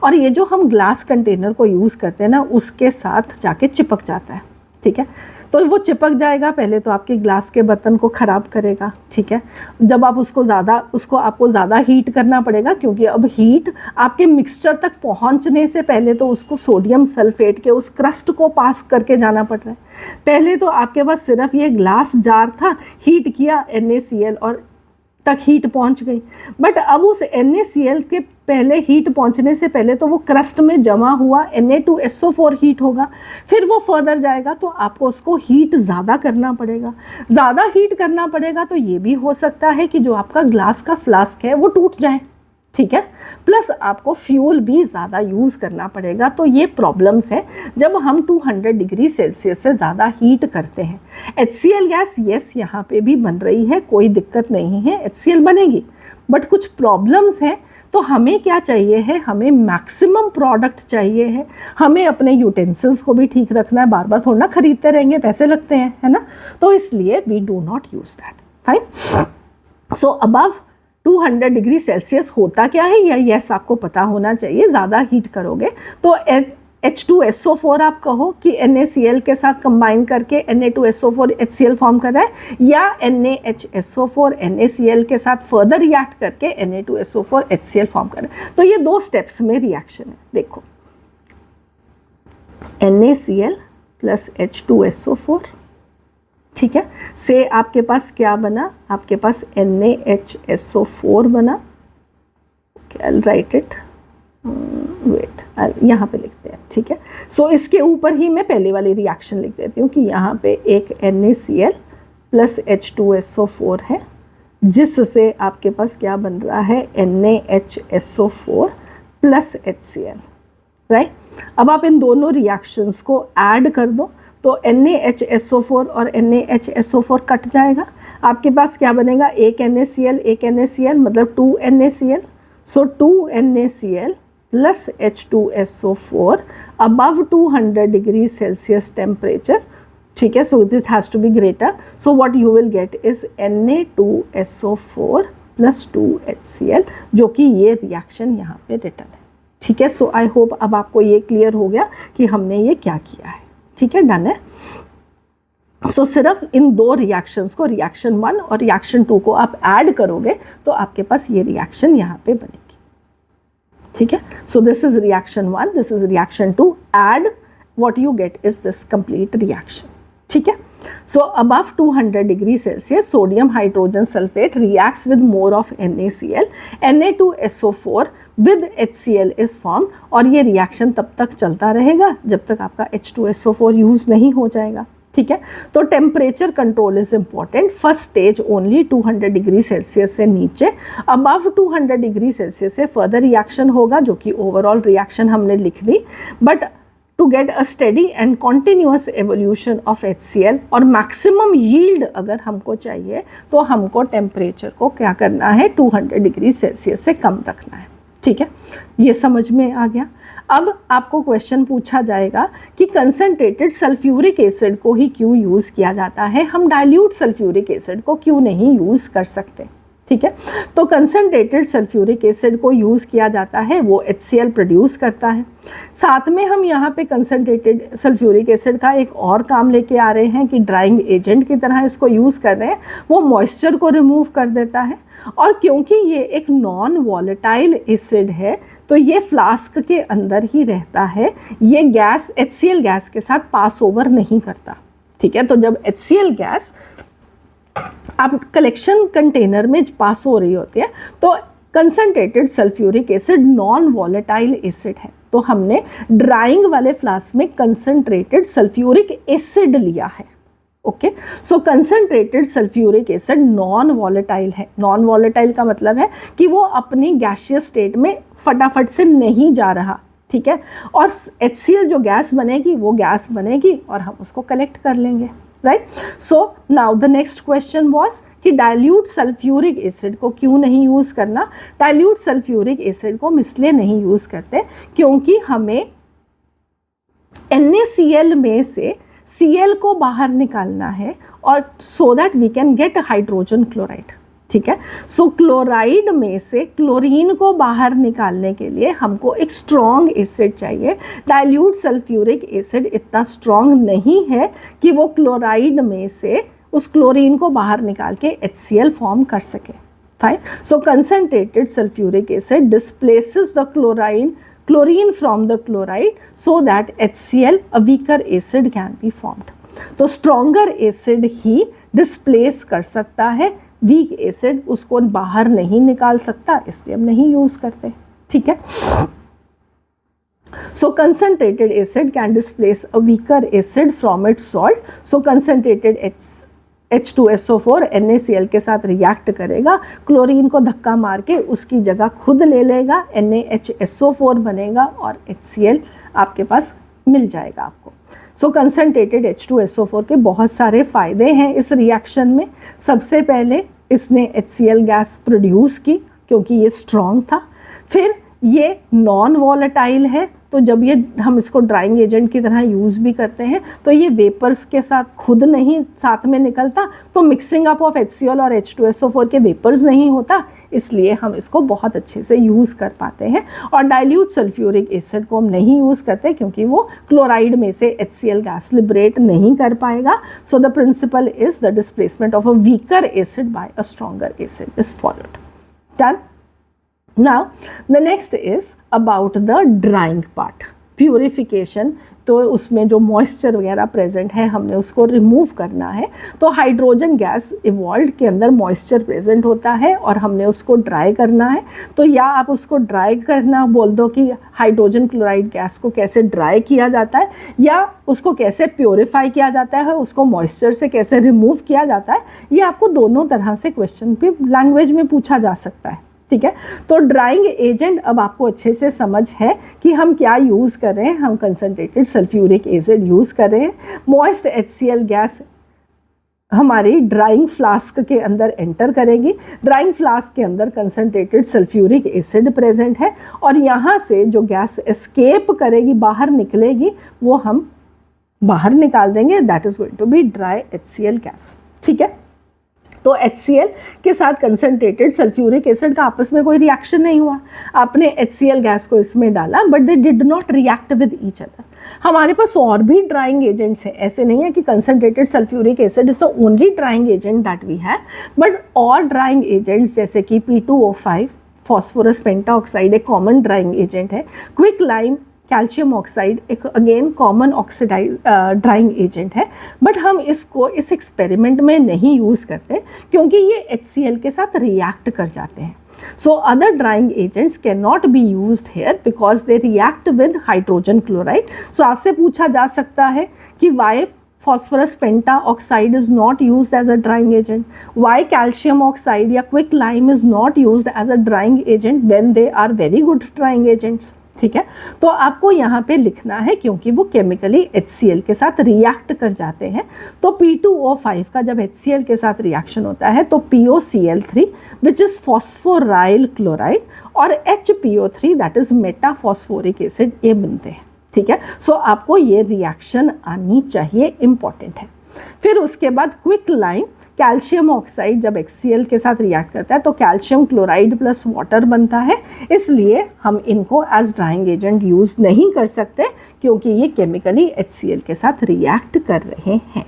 और ये जो हम ग्लास कंटेनर को यूज़ करते हैं ना उसके साथ जाके चिपक जाता है। ठीक है, तो वो चिपक जाएगा, पहले तो आपके ग्लास के बर्तन को ख़राब करेगा। ठीक है, जब आप उसको आपको ज़्यादा हीट करना पड़ेगा क्योंकि अब हीट आपके मिक्सचर तक पहुंचने से पहले तो उसको सोडियम सल्फेट के उस क्रस्ट को पास करके जाना पड़ रहा है। पहले तो आपके पास सिर्फ ये ग्लास जार था, हीट किया NaCl और तक हीट पहुंच गई, बट अब उस NaCl के पहले हीट पहुंचने से पहले तो वो क्रस्ट में जमा हुआ Na2SO4 हीट होगा, फिर वो फर्दर जाएगा तो आपको उसको हीट ज़्यादा करना पड़ेगा। ज़्यादा हीट करना पड़ेगा तो ये भी हो सकता है कि जो आपका ग्लास का फ्लास्क है वो टूट जाए। ठीक है, प्लस आपको फ्यूल भी ज़्यादा यूज़ करना पड़ेगा। तो ये प्रॉब्लम्स है जब हम 200 डिग्री सेल्सियस से ज़्यादा हीट करते हैं। HCl गैस यस यहाँ पे भी बन रही है, कोई दिक्कत नहीं है, HCl बनेगी, बट कुछ प्रॉब्लम्स हैं। तो हमें क्या चाहिए है? हमें मैक्सिमम प्रोडक्ट चाहिए है। हमें अपने यूटेंसिल्स को भी ठीक रखना है, बार बार थोड़ा ना खरीदते रहेंगे, पैसे लगते हैं, है ना। तो इसलिए we do not use that. Fine. So above 200 degree Celsius होता क्या है? या यस आपको पता होना चाहिए। ज़्यादा हीट करोगे तो H2SO4 आप कहो कि NaCl के साथ कंबाइन करके Na2SO4 HCl फॉर्म कर रहा है, या NaHSO4 NaCl के साथ फर्दर रिएक्ट करके Na2SO4 HCl फॉर्म कर रहा है। तो ये 2 स्टेप्स में रिएक्शन है। देखो, NaCl प्लस H2SO4, ठीक है, से आपके पास क्या बना, आपके पास NaHSO4 बना। Okay, I will write it, wait, यहाँ पे लिखते हैं, ठीक है। सो इसके ऊपर ही मैं पहले वाली रिएक्शन लिख देती हूँ कि यहाँ पे एक NaCl प्लस H2SO4 है, जिससे आपके पास क्या बन रहा है, NaHSO4 प्लस HCl, राइट। अब आप इन दोनों रिएक्शंस को ऐड कर दो तो NaHSO4 और NaHSO4 कट जाएगा, आपके पास क्या बनेगा, एक NaCl मतलब 2 NaCl। सो 2 NaCl plus H2SO4 above 200 degrees Celsius temperature, ठीक है। So this has to be greater, so what you will get is Na2SO4 plus 2 HCl, जो कि ये रिएक्शन यहाँ पे रिटर्न है, ठीक है। सो आई होप अब आपको ये क्लियर हो गया कि हमने ये क्या किया है, ठीक है, डन है। सो सिर्फ इन 2 रिएक्शंस को, रिएक्शन 1 और रिएक्शन 2 को आप ऐड करोगे तो आपके पास ये रिएक्शन यहाँ पे बनेगी, ठीक है। So this is reaction 1, this is reaction 2, and what you get is this complete reaction, ठीक है। So above 200 degree Celsius sodium hydrogen sulphate reacts with more of NaCl, Na2SO4 with HCl is form, और ये reaction तब तक चलता रहेगा जब तक आपका H2SO4 यूज नहीं हो जाएगा, ठीक है। तो temperature control is important. First stage only 200 degree Celsius से नीचे, अबव 200 डिग्री सेल्सियस से फर्दर रिएक्शन होगा, जो कि ओवरऑल रिएक्शन हमने लिख दी। But to get a steady and continuous evolution of HCl और मैक्सिमम यील्ड अगर हमको चाहिए तो हमको टेम्परेचर को क्या करना है, 200 डिग्री सेल्सियस से कम रखना है, ठीक है। ये समझ में आ गया। अब आपको क्वेश्चन पूछा जाएगा कि कंसनट्रेटेड सल्फ्यूरिक एसिड को ही क्यों यूज़ किया जाता है, हम डाइल्यूट सल्फ्यूरिक एसिड को क्यों नहीं यूज़ कर सकते, ठीक है। तो कंसनट्रेटेड सल्फ्यूरिक एसिड को यूज़ किया जाता है, वो HCl प्रोड्यूस करता है। साथ में हम यहाँ पे कंसनट्रेटेड सल्फ्यूरिक एसिड का एक और काम लेके आ रहे हैं कि ड्राइंग एजेंट की तरह इसको यूज़ कर रहे हैं, वो मॉइस्चर को रिमूव कर देता है। और क्योंकि ये एक नॉन वॉलेटाइल एसिड है तो ये फ्लास्क के अंदर ही रहता है, ये गैस HCl गैस के साथ पास ओवर नहीं करता, ठीक है। तो जब HCl गैस आप कलेक्शन कंटेनर में पास हो रही होती है तो concentrated sulphuric acid non volatile acid है, तो हमने ड्राइंग वाले फ्लास्क में कंसनट्रेटेड सल्फ्यूरिक एसिड लिया है, okay. So concentrated sulphuric acid non volatile है। नॉन वॉलेटाइल का मतलब है कि वो अपनी गैसियस स्टेट में फटाफट से नहीं जा रहा, ठीक है। और HCl जो गैस बनेगी वो गैस बनेगी और हम उसको कलेक्ट कर लेंगे, right. So now the next question was कि डाइल्यूट सल्फ्यूरिक एसिड को क्यों नहीं यूज़ करना। डाइल्यूट सल्फ्यूरिक एसिड को हम इसलिए नहीं यूज़ करते क्योंकि हमें NaCl में से Cl को बाहर निकालना है और so that we can get hydrogen chloride, ठीक है। सो क्लोराइड में से क्लोरीन को बाहर निकालने के लिए हमको एक स्ट्रॉन्ग एसिड चाहिए। डाइल्यूट सल्फ्यूरिक एसिड इतना स्ट्रॉन्ग नहीं है कि वो क्लोराइड में से उस क्लोरीन को बाहर निकाल के HCl फॉर्म कर सके, fine. So concentrated sulphuric acid displaces the chlorine from the chloride so that HCl, a weaker acid, can be formed. तो stronger acid ही displace कर सकता है, weak acid उसको बाहर नहीं निकाल सकता, इसलिए हम नहीं यूज़ करते, ठीक है। So concentrated acid can displace a weaker acid from its salt. So concentrated H2SO4 NaCl के साथ रिएक्ट करेगा, क्लोरीन को धक्का मार के उसकी जगह खुद ले लेगा, NaHSO4 बनेगा और HCl आपके पास मिल जाएगा आपको। सो कंसनट्रेटेड H2SO4 के बहुत सारे फ़ायदे हैं इस रिएक्शन में। सबसे पहले इसने HCl गैस प्रोड्यूस की क्योंकि ये स्ट्रॉन्ग था। फिर ये नॉन वॉलेटाइल है तो जब ये हम इसको ड्राइंग एजेंट की तरह यूज़ भी करते हैं तो ये वेपर्स के साथ खुद नहीं साथ में निकलता, तो मिक्सिंग अप ऑफ HCl और H2SO4 के वेपर्स नहीं होता, इसलिए हम इसको बहुत अच्छे से यूज़ कर पाते हैं। और डाइल्यूट सल्फ्यूरिक एसिड को हम नहीं यूज़ करते क्योंकि वो क्लोराइड में से HCl गैस लिबरेट नहीं कर पाएगा। So the principle is the displacement of a weaker acid by a stronger acid is followed. Done. Now the next is about the drying part, purification। तो उसमें जो मॉइस्चर वगैरह present है हमने उसको रिमूव करना है। तो हाइड्रोजन गैस इवॉल्व के अंदर मॉइस्चर प्रेजेंट होता है और हमने उसको ड्राई करना है। तो या आप उसको ड्राई करना बोल दो कि हाइड्रोजन क्लोराइड गैस को कैसे ड्राई किया जाता है, या उसको कैसे प्योरीफाई किया जाता है, उसको मॉइस्चर से कैसे रिमूव किया जाता है, ये आपको दोनों तरह से क्वेश्चन पे लैंग्वेज में पूछा जा सकता है। ठीक है, तो ड्राइंग एजेंट अब आपको अच्छे से समझ है कि हम क्या यूज़ कर रहे हैं। हम कंसनट्रेटेड सल्फ्यूरिक एसिड यूज़ कर रहे हैं। मॉइस्ट HCl गैस हमारी ड्राइंग फ्लास्क के अंदर एंटर करेगी। ड्राइंग फ्लास्क के अंदर कंसनट्रेटेड सल्फ्यूरिक एसिड प्रेजेंट है और यहाँ से जो गैस एस्केप करेगी, बाहर निकलेगी, वो हम बाहर निकाल देंगे। That is going to be dry HCl gas. ठीक है, तो HCl के साथ कंसनट्रेटेड सल्फ्यूरिक एसिड का आपस में कोई रिएक्शन नहीं हुआ। आपने HCl गैस को इसमें डाला but they did not react with each other. हमारे पास और भी ड्राइंग एजेंट्स हैं, ऐसे नहीं है कि concentrated sulphuric acid is the only drying agent that we have, but और ड्राइंग एजेंट्स जैसे कि P2O5 फॉस्फोरस पेंटाऑक्साइड एक कॉमन ड्राइंग एजेंट है। क्विक लाइम कैल्शियम ऑक्साइड एक again common oxidise drying agent है, बट हम इसको इस एक्सपेरिमेंट में नहीं यूज़ करते क्योंकि ये HCl के साथ रिएक्ट कर जाते हैं। So other drying agents can not be used here because they react with hydrogen chloride. So आपसे पूछा जा सकता है कि why phosphorus pentaoxide is not used as a drying agent, why calcium oxide या quick lime is not used as a drying agent when they are very good drying agents। ठीक है, तो आपको यहाँ पे लिखना है क्योंकि वो केमिकली HCl के साथ रिएक्ट कर जाते हैं। तो P2O5 का जब HCl के साथ रिएक्शन होता है तो POCl3 which is phosphoryl chloride और HPO3 that is metaphosphoric acid, ये बनते हैं। ठीक है, सो आपको ये रिएक्शन आनी चाहिए, इम्पॉर्टेंट है। फिर उसके बाद क्विक लाइम कैल्शियम ऑक्साइड जब HCl के साथ रिएक्ट करता है तो कैल्शियम क्लोराइड प्लस वाटर बनता है, इसलिए हम इनको एज ड्राइंग एजेंट यूज़ नहीं कर सकते क्योंकि ये केमिकली HCl के साथ रिएक्ट कर रहे हैं।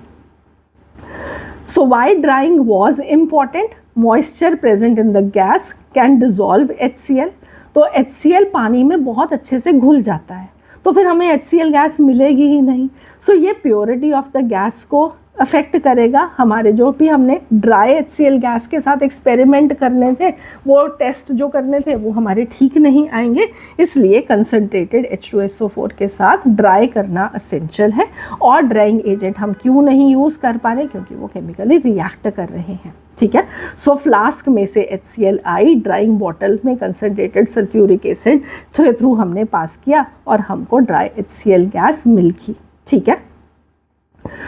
So why drying was important? Moisture present in the gas can dissolve HCl। तो HCl पानी में बहुत अच्छे से घुल जाता है, तो फिर हमें HCl गैस मिलेगी ही नहीं। सो ये प्योरिटी ऑफ द गैस को अफेक्ट करेगा। हमारे जो भी हमने ड्राई HCl गैस के साथ एक्सपेरिमेंट करने थे, वो टेस्ट जो करने थे वो हमारे ठीक नहीं आएंगे, इसलिए कंसनट्रेटेड H2SO4 के साथ ड्राई करना असेंशियल है। और ड्राइंग एजेंट हम क्यों नहीं यूज़ कर पा रहे? क्योंकि वो केमिकली रिएक्ट कर रहे हैं। ठीक है, सो फ्लास्क में से HCl आई, ड्राइंग बॉटल में कंसनट्रेटेड सल्फ्यूरिक एसिड थ्रू हमने पास किया और हमको ड्राई HCl गैस मिल गई। ठीक है,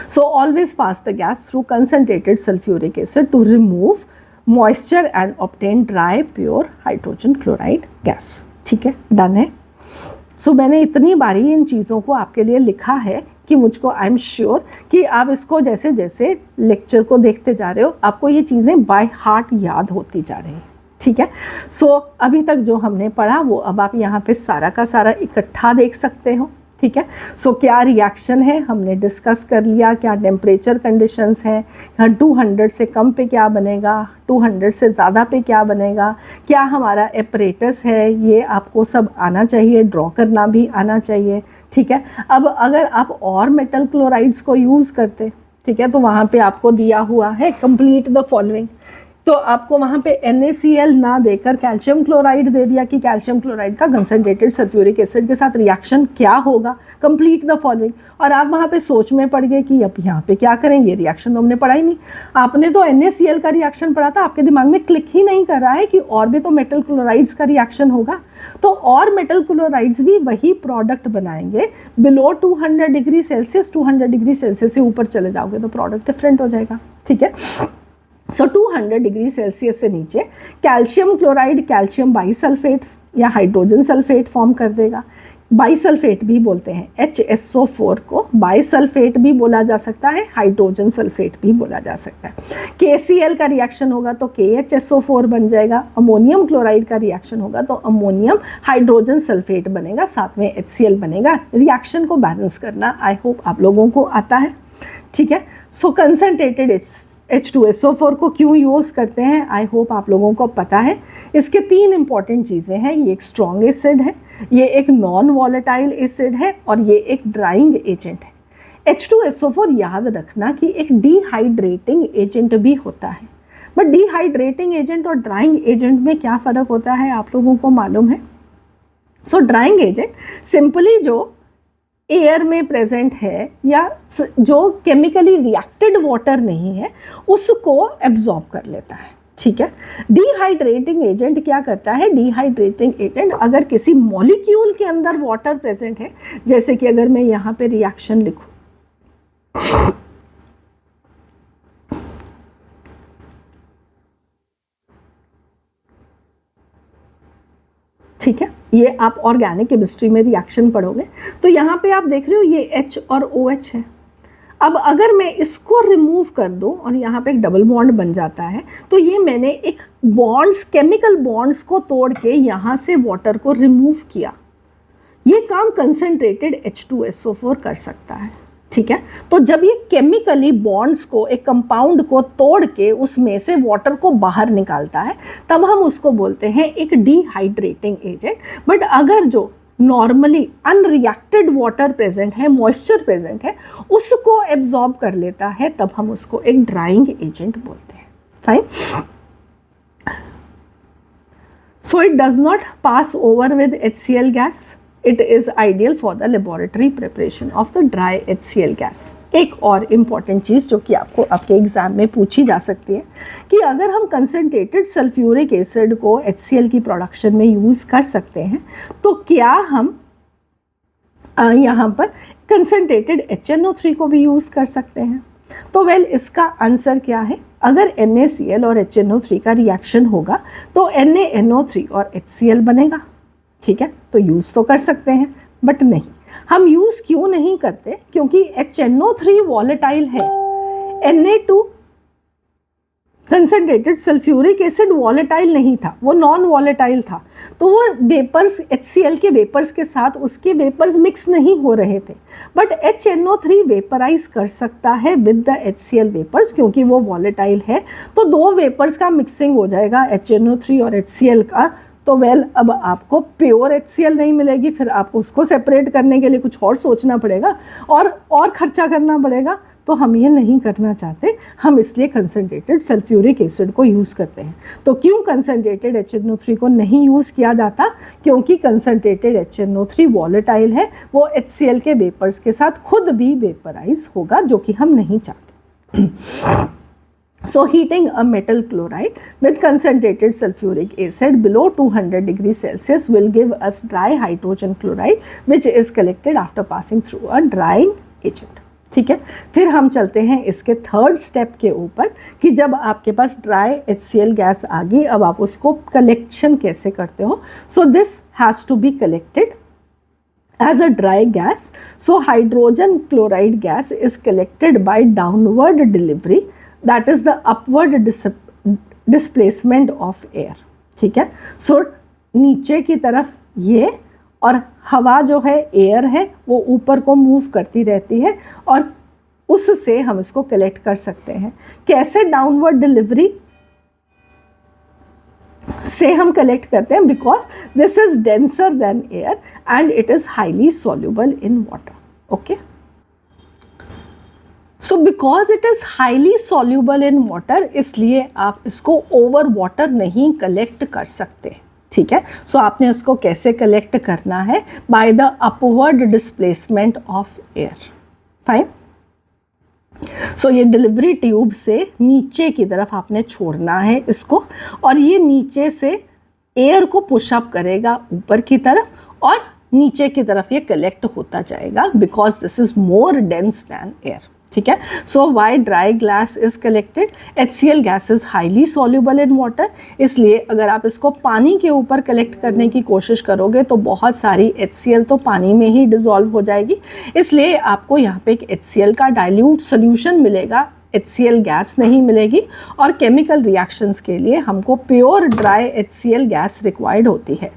so always pass the gas through concentrated sulfuric acid to remove moisture and obtain dry pure hydrogen chloride gas। ठीक है, डन है। सो मैंने इतनी बारी इन चीज़ों को आपके लिए लिखा है कि मुझको आई एम श्योर कि आप इसको जैसे जैसे लेक्चर को देखते जा रहे हो आपको ये चीज़ें बाय हार्ट याद होती जा रही हैं। ठीक है, सो अभी तक जो हमने पढ़ा वो अब आप यहाँ पे सारा का सारा इकट्ठा देख सकते हो। ठीक है, सो क्या रिएक्शन है हमने डिस्कस कर लिया, क्या टेम्परेचर कंडीशंस हैं, 200 से कम पे क्या बनेगा, 200 से ज़्यादा पे क्या बनेगा, क्या हमारा एपरेटस है, ये आपको सब आना चाहिए, ड्रॉ करना भी आना चाहिए। ठीक है, अब अगर आप और मेटल क्लोराइड्स को यूज़ करते, ठीक है, तो वहाँ पे आपको दिया हुआ है कंप्लीट द फॉलोइंग, तो आपको वहाँ पे NaCl ना देकर कैल्शियम क्लोराइड दे दिया कि कैल्शियम क्लोराइड का कंसनट्रेटेड सल्फ्यूरिक एसिड के साथ रिएक्शन क्या होगा, कंप्लीट द फॉलोइंग। और आप वहाँ पे सोच में पड़ गए कि अब यहाँ पे क्या करें, ये रिएक्शन तो हमने पढ़ा ही नहीं। आपने तो NaCl का रिएक्शन पढ़ा था, आपके दिमाग में क्लिक ही नहीं कर रहा है कि और भी तो मेटल क्लोराइड्स का रिएक्शन होगा। तो और मेटल क्लोराइड्स भी वही प्रोडक्ट बनाएंगे, below 200 degree Celsius, 200 degree Celsius से ऊपर चले जाओगे तो प्रोडक्ट डिफरेंट हो जाएगा। ठीक है, सो 200 डिग्री सेल्सियस से नीचे कैल्शियम क्लोराइड कैल्शियम बाईसल्फेट या हाइड्रोजन सल्फेट फॉर्म कर देगा। बाइसल्फेट भी बोलते हैं। HSO4 को बाइसल्फेट भी बोला जा सकता है, हाइड्रोजन सल्फेट भी बोला जा सकता है। KCl का रिएक्शन होगा तो KHSO4 बन जाएगा, अमोनियम क्लोराइड का रिएक्शन होगा तो अमोनियम हाइड्रोजन सल्फेट बनेगा, साथ में HCl बनेगा। रिएक्शन को बैलेंस करना आई होप आप लोगों को आता है, ठीक है। सो कंसनट्रेटेड H2SO4 को क्यों यूज़ करते हैं, आई होप आप लोगों को पता है। इसके 3 इंपॉर्टेंट चीज़ें हैं, ये एक स्ट्रॉन्ग एसिड है, ये एक नॉन वॉलेटाइल एसिड है और ये एक ड्राइंग एजेंट है। H2SO4 याद रखना कि एक डिहाइड्रेटिंग एजेंट भी होता है, बट डिहाइड्रेटिंग एजेंट और ड्राइंग एजेंट में क्या फ़र्क होता है आप लोगों को मालूम है? सो ड्राइंग एजेंट सिंपली जो एयर में प्रेजेंट है या जो केमिकली रिएक्टेड वाटर नहीं है उसको एब्जॉर्ब कर लेता है, ठीक है। डिहाइड्रेटिंग एजेंट क्या करता है? डिहाइड्रेटिंग एजेंट अगर किसी मॉलिक्यूल के अंदर वाटर प्रेजेंट है, जैसे कि अगर मैं यहाँ पे रिएक्शन लिखूं, ठीक है, ये आप ऑर्गेनिक केमिस्ट्री में रिएक्शन पढ़ोगे तो यहाँ पे आप देख रहे हो ये H और OH है। अब अगर मैं इसको रिमूव कर दूं और यहाँ पे एक डबल बॉन्ड बन जाता है तो ये मैंने एक बॉन्ड्स, केमिकल बॉन्ड्स को तोड़ के यहाँ से वाटर को रिमूव किया। ये काम कंसनट्रेटेड H2SO4 कर सकता है, ठीक है। तो जब ये केमिकली बॉन्ड्स को, एक कंपाउंड को तोड़ के उसमें से वाटर को बाहर निकालता है, तब हम उसको बोलते हैं एक डिहाइड्रेटिंग एजेंट। बट अगर जो नॉर्मली अनरिएक्टेड वाटर प्रेजेंट है, मॉइस्चर प्रेजेंट है, उसको एब्जॉर्ब कर लेता है, तब हम उसको एक ड्राइंग एजेंट बोलते हैं। Fine. So it does not pass over with HCl gas. It is ideal for the laboratory preparation of the dry HCl gas। एक और इम्पॉर्टेंट चीज़ जो कि आपको आपके एग्जाम में पूछी जा सकती है कि अगर हम कंसनट्रेटेड सल्फ्यूरिक एसिड को HCl की प्रोडक्शन में यूज़ कर सकते हैं तो क्या हम यहाँ पर कंसनट्रेटेड HNO3 को भी यूज़ कर सकते हैं? तो वेल इसका आंसर क्या है? अगर NaCl और HNO3 का रिएक्शन होगा तो NaNO3 और HCl बनेगा, ठीक है। तो यूज़ तो कर सकते हैं, बट नहीं, हम यूज़ क्यों नहीं करते? क्योंकि HNO3 वॉलेटाइल है, Na2 concentrated sulphuric acid volatile नहीं था, वो नॉन वॉलेटाइल था। तो वो वेपर्स, HCl के वेपर्स के साथ उसके वेपर्स मिक्स नहीं हो रहे थे, बट HNO3 वेपराइज कर सकता है विद द HCl वेपर्स, क्योंकि वो वॉलेटाइल है। तो 2 वेपर्स का मिक्सिंग हो जाएगा, HNO3 और HCl का। तो वेल अब आपको प्योर HCl नहीं मिलेगी, फिर आपको उसको सेपरेट करने के लिए कुछ और सोचना पड़ेगा और खर्चा करना पड़ेगा। तो हम ये नहीं करना चाहते, हम इसलिए कंसनट्रेटेड सल्फ्यूरिक एसिड को यूज़ करते हैं। तो क्यों कंसनट्रेटेड HNO3 को नहीं यूज़ किया जाता? क्योंकि कंसनट्रेटेड HNO3 वॉलेटाइल है, वो HCl के वेपर्स के साथ खुद भी वेपराइज होगा, जो कि हम नहीं चाहते। So heating a metal chloride with concentrated sulfuric acid below 200 degrees Celsius will give us dry hydrogen chloride which is collected after passing through a drying agent। ठीक है, फिर हम चलते हैं इसके थर्ड स्टेप के ऊपर कि जब आपके पास ड्राई HCl गैस आ गई, अब आप उसको कलेक्शन कैसे करते हो। So this has to be collected as a dry gas। So hydrogen chloride gas is collected by downward delivery, that is the upward displacement of air। ठीक है, सो नीचे की तरफ ये, और हवा जो है, एयर है, वो ऊपर को मूव करती रहती है और उससे हम इसको कलेक्ट कर सकते हैं। कैसे डाउनवर्ड डिलीवरी से हम कलेक्ट करते हैं? Because this is denser than air and it is highly soluble in water. Okay, so because it is highly soluble in water, इसलिए आप इसको ओवर वाटर नहीं कलेक्ट कर सकते। ठीक है, सो आपने उसको कैसे कलेक्ट करना है? By the upward displacement of air. Fine. So ये डिलीवरी ट्यूब से नीचे की तरफ आपने छोड़ना है इसको, और ये नीचे से एयर को पुशअप करेगा ऊपर की तरफ और नीचे की तरफ ये कलेक्ट होता जाएगा, because this is more dense than air. ठीक है। So why dry glass is collected, HCl gas is highly soluble in water, इसलिए अगर आप इसको पानी के ऊपर कलेक्ट करने की कोशिश करोगे तो बहुत सारी HCl तो पानी में ही डिज़ोल्व हो जाएगी, इसलिए आपको यहाँ पे एक HCl का डाइल्यूट सोल्यूशन मिलेगा, HCl गैस नहीं मिलेगी। और केमिकल रिएक्शंस के लिए हमको pure dry HCl gas required होती है।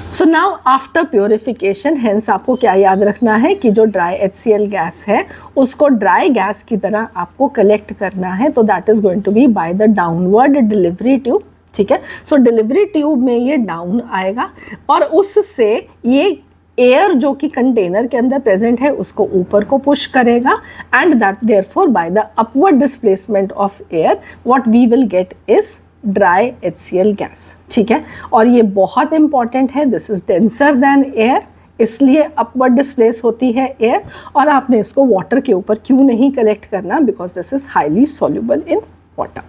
So now after purification, hence आपको क्या याद रखना है कि जो ड्राई HCl गैस है उसको ड्राई गैस की तरह आपको कलेक्ट करना है, तो that is going to be by the downward delivery tube, ठीक है। सो डिलीवरी ट्यूब में ये डाउन आएगा और उससे ये एयर जो कि कंटेनर के अंदर प्रेजेंट है उसको ऊपर को पुश करेगा, and that therefore by the upward displacement of air what we will get is dry HCl gas, ठीक है। और ये बहुत इंपॉर्टेंट है, this is denser than air, इसलिए अपवर्ड डिस्प्लेस होती है एयर, और आपने इसको वाटर के ऊपर क्यों नहीं कलेक्ट करना, because this is highly soluble in water,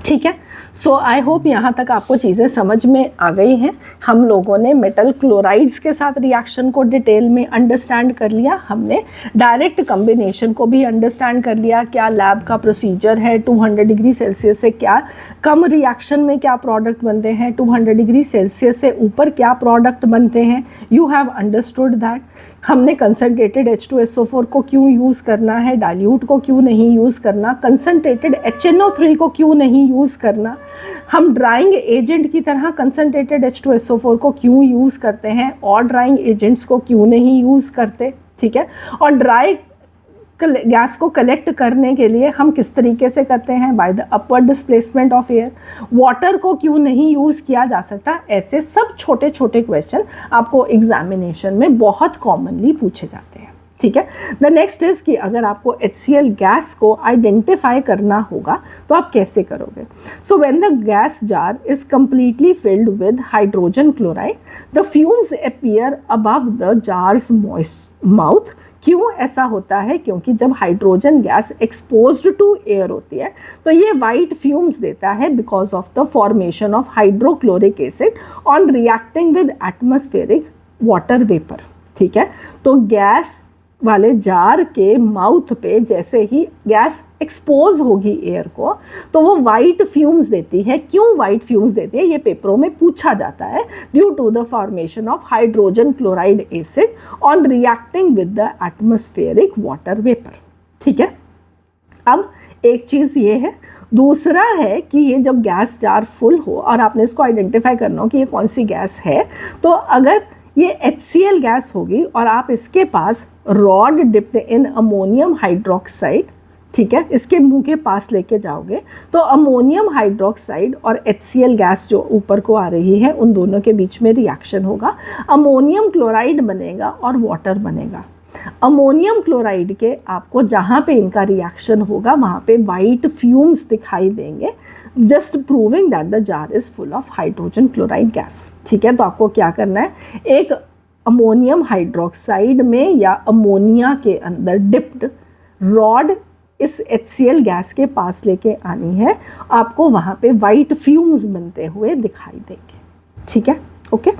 ठीक है। सो आई होप यहाँ तक आपको चीज़ें समझ में आ गई हैं। हम लोगों ने मेटल क्लोराइड्स के साथ रिएक्शन को डिटेल में अंडरस्टैंड कर लिया, हमने डायरेक्ट कम्बिनेशन को भी अंडरस्टैंड कर लिया, क्या लैब का प्रोसीजर है, 200 डिग्री सेल्सियस से क्या कम रिएक्शन में क्या प्रोडक्ट बनते हैं, 200 डिग्री सेल्सियस से ऊपर क्या प्रोडक्ट बनते हैं, यू हैव अंडरस्टूड दैट। हमने कंसनट्रेटेड H2SO4 को क्यों यूज़ करना है, डाइल्यूट को क्यों नहीं यूज़ करना, कंसनट्रेटेड HNO3 को क्यों नहीं यूज़ करना, हम ड्राइंग एजेंट की तरह कंसनट्रेटेड H2SO4 को क्यों यूज़ करते हैं और ड्राइंग एजेंट्स को क्यों नहीं यूज़ करते, ठीक है। और ड्राई गैस को कलेक्ट करने के लिए हम किस तरीके से करते हैं, bye the upward displacement of air. Water को क्यों नहीं यूज़ किया जा सकता, ऐसे सब छोटे छोटे क्वेश्चन आपको एग्जामिनेशन में बहुत कॉमनली पूछे जाते हैं, ठीक है। द नेक्स्ट इज कि अगर आपको HCl गैस को आइडेंटिफाई करना होगा तो आप कैसे करोगे। So when the gas jar is completely filled with hydrogen chloride, the fumes appear above the jar's mouth. क्यों ऐसा होता है, क्योंकि जब hydrogen gas exposed to air होती है तो ये वाइट फ्यूम्स देता है because of the formation of hydrochloric acid on reacting with atmospheric water vapour, ठीक है। तो गैस वाले जार के माउथ पे जैसे ही गैस एक्सपोज होगी एयर को तो वो वाइट फ्यूम्स देती है। क्यों वाइट फ्यूम्स देती है, ये पेपरों में पूछा जाता है, due to the formation of hydrogen chloride acid on reacting with the atmospheric water vapour, ठीक है। अब एक चीज़ ये है, दूसरा है कि ये जब गैस जार फुल हो और आपने इसको आइडेंटिफाई करना हो कि ये कौन सी गैस है, तो अगर ये HCl गैस होगी और आप इसके पास rod dipped in ammonium hydroxide, ठीक है, इसके मुंह के पास लेके जाओगे तो अमोनियम हाइड्रोक्साइड और HCl गैस जो ऊपर को आ रही है उन दोनों के बीच में रिएक्शन होगा, अमोनियम क्लोराइड बनेगा और वाटर बनेगा। अमोनियम क्लोराइड के आपको जहाँ पे इनका रिएक्शन होगा वहाँ पे वाइट फ्यूम्स दिखाई देंगे, just proving that the jar is full of hydrogen chloride gas, ठीक है। तो आपको क्या करना है, एक अमोनियम हाइड्रोक्साइड में या अमोनिया के अंदर डिप्ड रॉड इस HCl गैस के पास लेके आनी है, आपको वहाँ पे वाइट फ्यूम्स बनते हुए दिखाई देंगे, ठीक है, okay.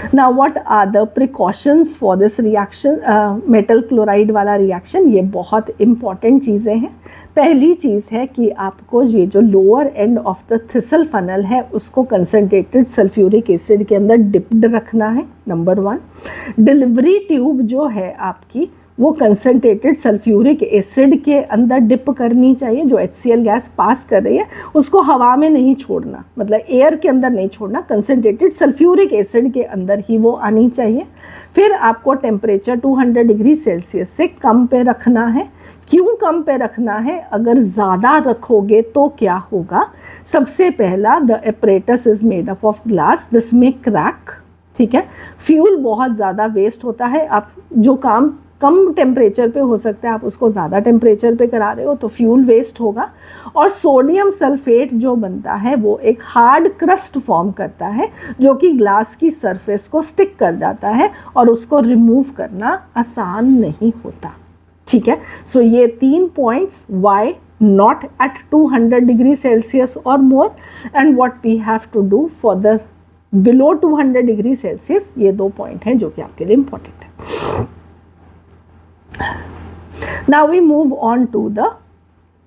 Now what are the precautions for this reaction, metal chloride वाला रिएक्शन, ये बहुत इम्पॉर्टेंट चीज़ें हैं। पहली चीज़ है कि आपको ये जो lower end of the thistle funnel है उसको कंसनट्रेटेड सल्फ्यूरिक एसिड के अंदर डिप्ड रखना है, नंबर 1। डिलीवरी ट्यूब जो है आपकी वो कंसनट्रेटेड सल्फ्यूरिक एसिड के अंदर डिप करनी चाहिए, जो HCl गैस पास कर रही है उसको हवा में नहीं छोड़ना, मतलब एयर के अंदर नहीं छोड़ना, कंसनट्रेटेड सल्फ्यूरिक एसिड के अंदर ही वो आनी चाहिए। फिर आपको टेम्परेचर 200 डिग्री सेल्सियस से कम पे रखना है। क्यों कम पे रखना है, अगर ज़्यादा रखोगे तो क्या होगा, सबसे पहला the apparatus is made up of glass, this में क्रैक, ठीक है। फ्यूल बहुत ज़्यादा वेस्ट होता है, आप जो काम कम टेम्परेचर पे हो सकता है आप उसको ज़्यादा टेम्परेचर पे करा रहे हो तो फ्यूल वेस्ट होगा। और सोडियम सल्फेट जो बनता है वो एक हार्ड क्रस्ट फॉर्म करता है जो कि ग्लास की सरफेस को स्टिक कर जाता है और उसको रिमूव करना आसान नहीं होता, ठीक है। सो ये 3 points, Y not at 200 degree Celsius or more, and what we have to do for the below 200 degree Celsius. ये 2 पॉइंट हैं जो कि आपके लिए इंपॉर्टेंट है। Now we move on to the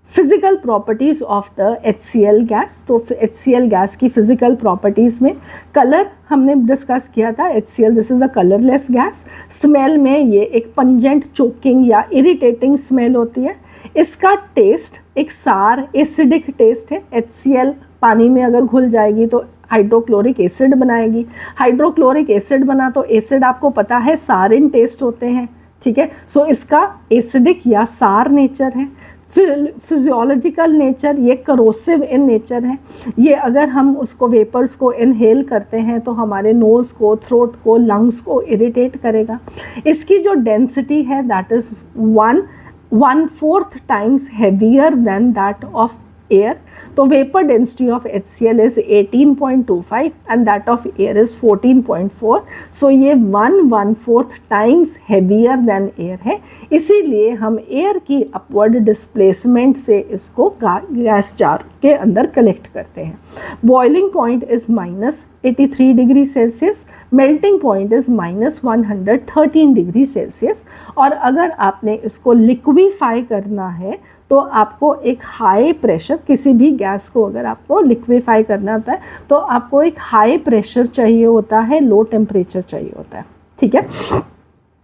physical properties of the HCl gas. तो HCl gas की physical properties में कलर हमने डिस्कस किया था। HCl this is a colourless gas. Smell में ये एक पंजेंट, चोकिंग या इरिटेटिंग स्मेल होती है। इसका टेस्ट एक सार एसिडिक टेस्ट है। HCl पानी में अगर घुल जाएगी तो हाइड्रोक्लोरिक एसिड बनाएगी। हाइड्रोक्लोरिक एसिड बना तो एसिड आपको पता है सारिन टेस्ट होते हैं, ठीक है। सो इसका एसिडिक या सार नेचर है। फिजियोलॉजिकल नेचर, ये करोसिव इन नेचर है। ये अगर हम उसको वेपर्स को इनहेल करते हैं तो हमारे नोज़ को, थ्रोट को, लंग्स को इरिटेट करेगा। इसकी जो डेंसिटी है that is 1/4 times heavier than that of air. तो vapour density of HCl is 18.25 and that of air is 14.4। So ये 1/4 टाइम्स हैवियर देन एयर है। इसीलिए हम एयर की अपवर्ड डिस्प्लेसमेंट से इसको गैस जार के अंदर कलेक्ट करते हैं। Boiling point is -83 degree Celsius, melting point is -113 degree Celsius. और अगर आपने इसको लिक्विफाई करना है तो आपको एक हाई प्रेशर, किसी भी गैस को अगर आपको लिक्विफाई करना होता है तो आपको एक हाई प्रेशर चाहिए होता है, लो टेम्परेचर चाहिए होता है, ठीक है।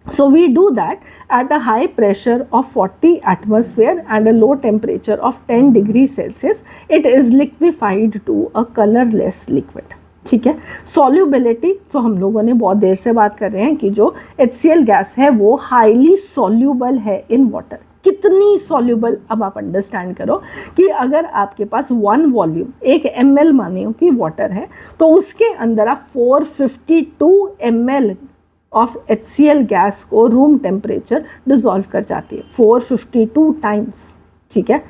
So we do that at a high pressure of 40 atmosphere and a low temperature of 10 degrees Celsius. It is liquefied to a colorless liquid. ठीक है। सॉल्युबिलिटी, तो हम लोगों ने बहुत देर से बात कर रहे हैं कि जो HCl गैस है वो हाईली सॉल्यूबल है इन वाटर। कितनी सॉल्यूबल, अब आप अंडरस्टैंड करो कि अगर आपके पास 1 वॉल्यूम 1 ml मानियो कि वाटर है तो उसके अंदर आप 452 ml ऑफ HCl गैस को रूम टेम्परेचर डिजॉल्व कर जाती है 452 टाइम्स, ठीक है।